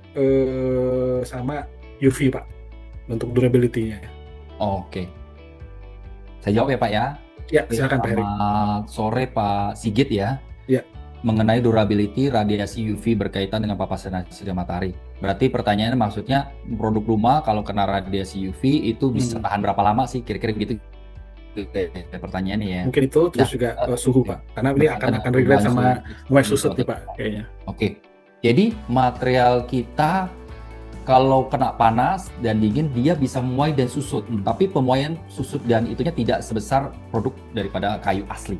S1: sama UV Pak untuk durability-nya.
S3: Oke. Saya jawab ya Pak ya.
S1: Ya, silakan Pak Heri.
S3: Selamat sore Pak Sigit ya.
S1: Ya.
S3: Mengenai durability radiasi UV berkaitan dengan paparan sinar matahari. Berarti pertanyaannya maksudnya produk rumah kalau kena radiasi UV itu bisa tahan berapa lama sih? Kira-kira begitu pertanyaannya ya.
S1: Mungkin itu terus juga suhu Pak. Karena ini akan relate sama moist susut nih Pak kayaknya.
S3: Oke. Jadi material kita kalau kena panas dan dingin dia bisa memuai dan susut. Tapi pemuaian susut dan itunya tidak sebesar produk daripada kayu asli.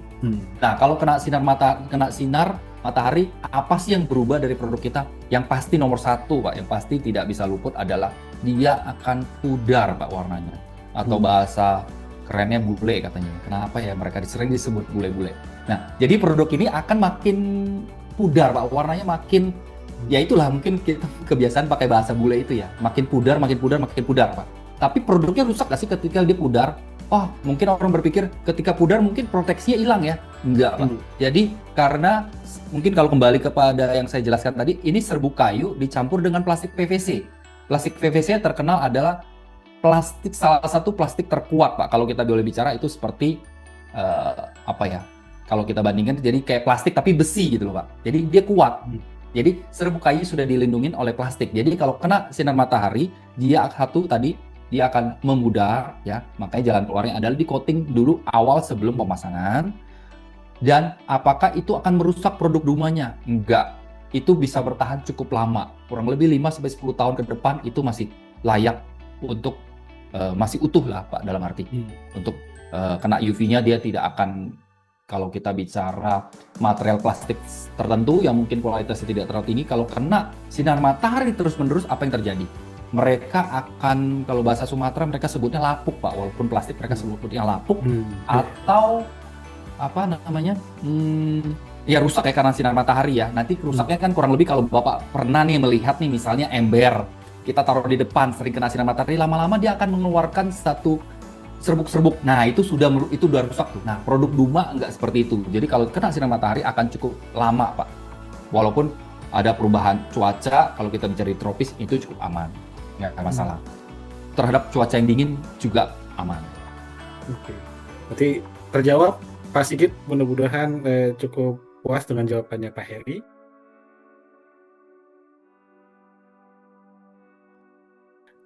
S3: Nah, kalau kena sinar matahari, apa sih yang berubah dari produk kita? Yang pasti nomor satu, Pak, yang pasti tidak bisa luput adalah dia akan pudar, Pak, warnanya. Atau bahasa kerennya bule katanya. Kenapa ya mereka sering disebut bule-bule? Nah, jadi produk ini akan makin pudar, Pak, warnanya makin, ya itulah mungkin kita kebiasaan pakai bahasa bule itu ya, makin pudar, Pak. Tapi produknya rusak nggak sih ketika dia pudar? Oh, mungkin orang berpikir ketika pudar mungkin proteksinya hilang ya. Enggak, Pak. Jadi karena mungkin kalau kembali kepada yang saya jelaskan tadi, ini serbuk kayu dicampur dengan plastik PVC. Plastik PVC yang terkenal adalah salah satu plastik terkuat, Pak. Kalau kita boleh bicara itu seperti apa ya? Kalau kita bandingkan jadi kayak plastik tapi besi gitu loh, Pak. Jadi dia kuat. Jadi serbuk kayu sudah dilindungi oleh plastik. Jadi kalau kena sinar matahari, dia akan memudar ya. Makanya jalan keluarnya adalah di coating dulu awal sebelum pemasangan. Dan apakah itu akan merusak produk Dumanya? Enggak. Itu bisa bertahan cukup lama. Kurang lebih 5-10 tahun ke depan itu masih layak untuk masih utuh lah, Pak, dalam arti. Untuk kena UV-nya dia tidak akan, kalau kita bicara material plastik tertentu yang mungkin kualitasnya tidak terlalu tinggi, kalau kena sinar matahari terus-menerus, apa yang terjadi? Mereka akan, kalau bahasa Sumatera mereka sebutnya lapuk, Pak. Walaupun plastik mereka sebutnya lapuk, atau apa namanya, ya rusak ya karena sinar matahari ya. Nanti rusaknya kan kurang lebih kalau Bapak pernah nih melihat nih misalnya ember, kita taruh di depan sering kena sinar matahari, lama-lama dia akan mengeluarkan satu serbuk-serbuk. Nah, itu udah rusak tuh. Nah, produk Duma nggak seperti itu. Jadi kalau kena sinar matahari akan cukup lama, Pak. Walaupun ada perubahan cuaca, kalau kita bicara di tropis itu cukup aman. Nggak ada masalah. Terhadap cuaca yang dingin juga aman.
S1: Oke. Berarti terjawab, Pak Sigit. Mudah-mudahan cukup puas dengan jawabannya Pak Heri.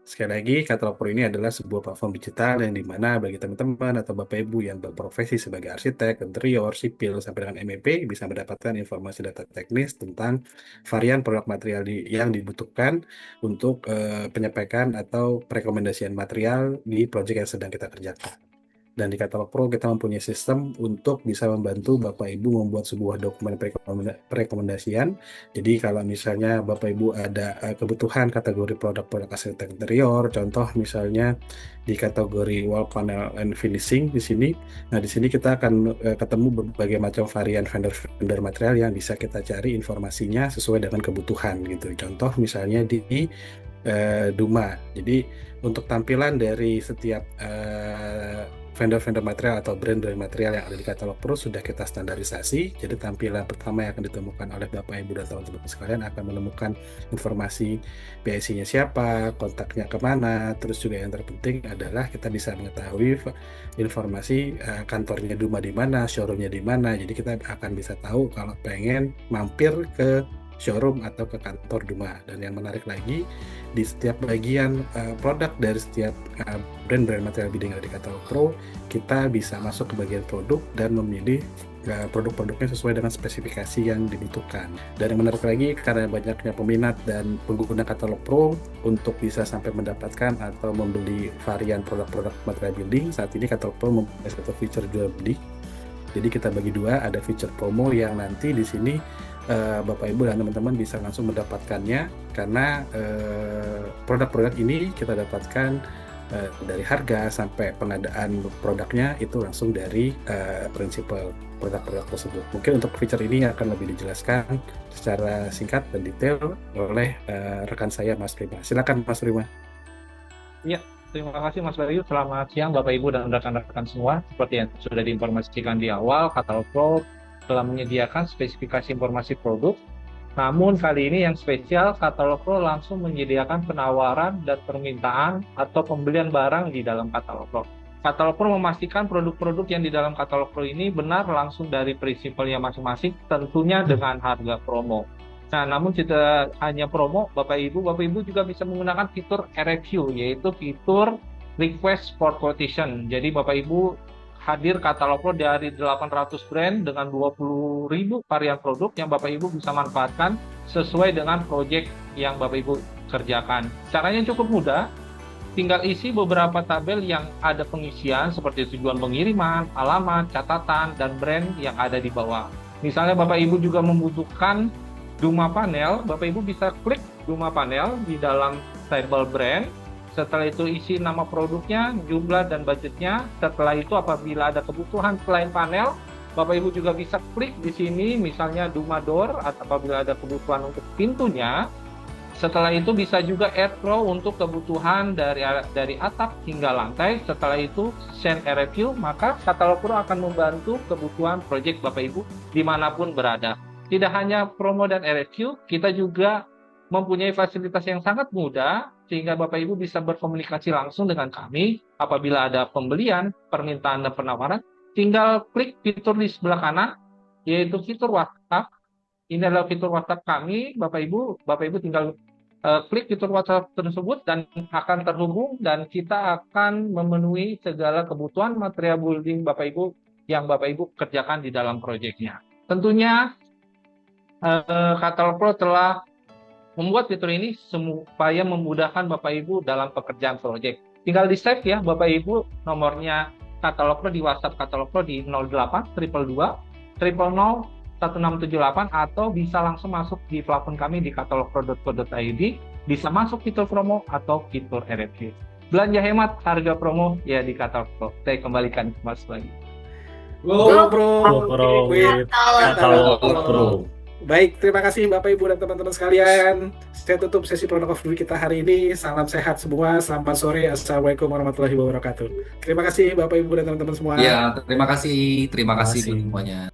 S1: Sekali lagi, Katalog Pro ini adalah sebuah platform digital yang dimana bagi teman-teman atau Bapak Ibu yang berprofesi sebagai arsitek, interior, sipil, sampai dengan MEP bisa mendapatkan informasi data teknis tentang varian produk material yang dibutuhkan untuk penyepekan atau perekomendasian material di proyek yang sedang kita kerjakan. Dan di Katalog Pro kita mempunyai sistem untuk bisa membantu Bapak Ibu membuat sebuah dokumen perekomendasian. Jadi kalau misalnya Bapak Ibu ada kebutuhan kategori produk-produk arsitek interior, contoh misalnya di kategori wall panel and finishing di sini. Nah, di sini kita akan ketemu berbagai macam varian vendor material yang bisa kita cari informasinya sesuai dengan kebutuhan gitu. Contoh misalnya di Duma. Jadi untuk tampilan dari setiap vendor-vendor material atau brand-brand material yang ada di Katalog Pro sudah kita standarisasi. Jadi tampilan pertama yang akan ditemukan oleh Bapak Ibu dan teman-teman sekalian akan menemukan informasi PIC-nya siapa, kontaknya kemana, terus juga yang terpenting adalah kita bisa mengetahui informasi kantornya Duma di mana, showroomnya di mana. Jadi kita akan bisa tahu kalau pengen mampir ke showroom atau ke kantor Duma. Dan yang menarik lagi, di setiap bagian produk dari setiap brand-brand material bidding yang ada di Katalog Pro, kita bisa masuk ke bagian produk dan memilih produk-produknya sesuai dengan spesifikasi yang dibutuhkan. Dan yang menarik lagi, karena banyaknya peminat dan pengguna Katalog Pro untuk bisa sampai mendapatkan atau membeli varian produk-produk material building, saat ini Katalog Pro mempunyai satu feature jual beli. Jadi kita bagi dua, ada feature promo yang nanti di sini Bapak Ibu dan teman-teman bisa langsung mendapatkannya, karena produk-produk ini kita dapatkan dari harga sampai pengadaan produknya itu langsung dari prinsipal produk-produk tersebut. Mungkin untuk feature ini akan lebih dijelaskan secara singkat dan detail oleh rekan saya, Mas Prima. Silakan, Mas Prima.
S4: Ya, terima kasih Mas Bayu. Selamat siang Bapak Ibu dan rekan-rekan semua. Seperti yang sudah diinformasikan di awal, Katalog Pro telah menyediakan spesifikasi informasi produk. Namun kali ini yang spesial, Katalog Pro langsung menyediakan penawaran dan permintaan atau pembelian barang di dalam Katalog Pro. Katalog Pro memastikan produk-produk yang di dalam Katalog Pro ini benar langsung dari prinsipalnya masing-masing, tentunya dengan harga promo. Nah, namun tidak hanya promo, Bapak Ibu juga bisa menggunakan fitur RFQ, yaitu fitur Request for Quotation. Jadi Bapak Ibu hadir Katalog Pro dari 800 brand dengan 20.000 varian produk yang Bapak Ibu bisa manfaatkan sesuai dengan proyek yang Bapak Ibu kerjakan. Caranya cukup mudah, tinggal isi beberapa tabel yang ada pengisian seperti tujuan pengiriman, alamat, catatan, dan brand yang ada di bawah. Misalnya Bapak Ibu juga membutuhkan Duma panel, Bapak Ibu bisa klik Duma panel di dalam tabel brand. Setelah itu isi nama produknya, jumlah dan budgetnya. Setelah itu apabila ada kebutuhan selain panel, Bapak Ibu juga bisa klik di sini misalnya Duma door atau apabila ada kebutuhan untuk pintunya. Setelah itu bisa juga add row untuk kebutuhan dari atap hingga lantai. Setelah itu send RFQ, maka Katalog Pro akan membantu kebutuhan proyek Bapak Ibu dimanapun berada. Tidak hanya promo dan RFQ, kita juga mempunyai fasilitas yang sangat mudah sehingga Bapak Ibu bisa berkomunikasi langsung dengan kami apabila ada pembelian, permintaan dan penawaran. Tinggal klik fitur di sebelah kanan, yaitu fitur WhatsApp. Ini adalah fitur WhatsApp kami, Bapak Ibu tinggal klik fitur WhatsApp tersebut dan akan terhubung dan kita akan memenuhi segala kebutuhan material building Bapak Ibu yang Bapak Ibu kerjakan di dalam proyeknya. Tentunya Katalog Pro telah membuat fitur ini supaya memudahkan Bapak Ibu dalam pekerjaan proyek. Tinggal di-save ya Bapak Ibu nomornya Katalog Pro di WhatsApp Katalog Pro di 08 222 000 1678 atau bisa langsung masuk di plafon kami di katalogpro.co.id, bisa masuk fitur promo atau fitur RFQ. Belanja hemat harga promo ya di Katalog Pro. Saya kembalikan ke Mas lagi.
S1: Go Pro.
S2: Pro
S1: With
S2: Katalog
S1: Katalog
S2: Pro.
S1: Baik, terima kasih Bapak Ibu dan teman-teman sekalian. Saya tutup sesi Product of the Week kita hari ini. Salam sehat semua. Selamat sore. Assalamualaikum warahmatullahi wabarakatuh. Terima kasih Bapak Ibu dan teman-teman semua.
S3: Ya, terima kasih
S2: Terima kasih.
S3: semuanya.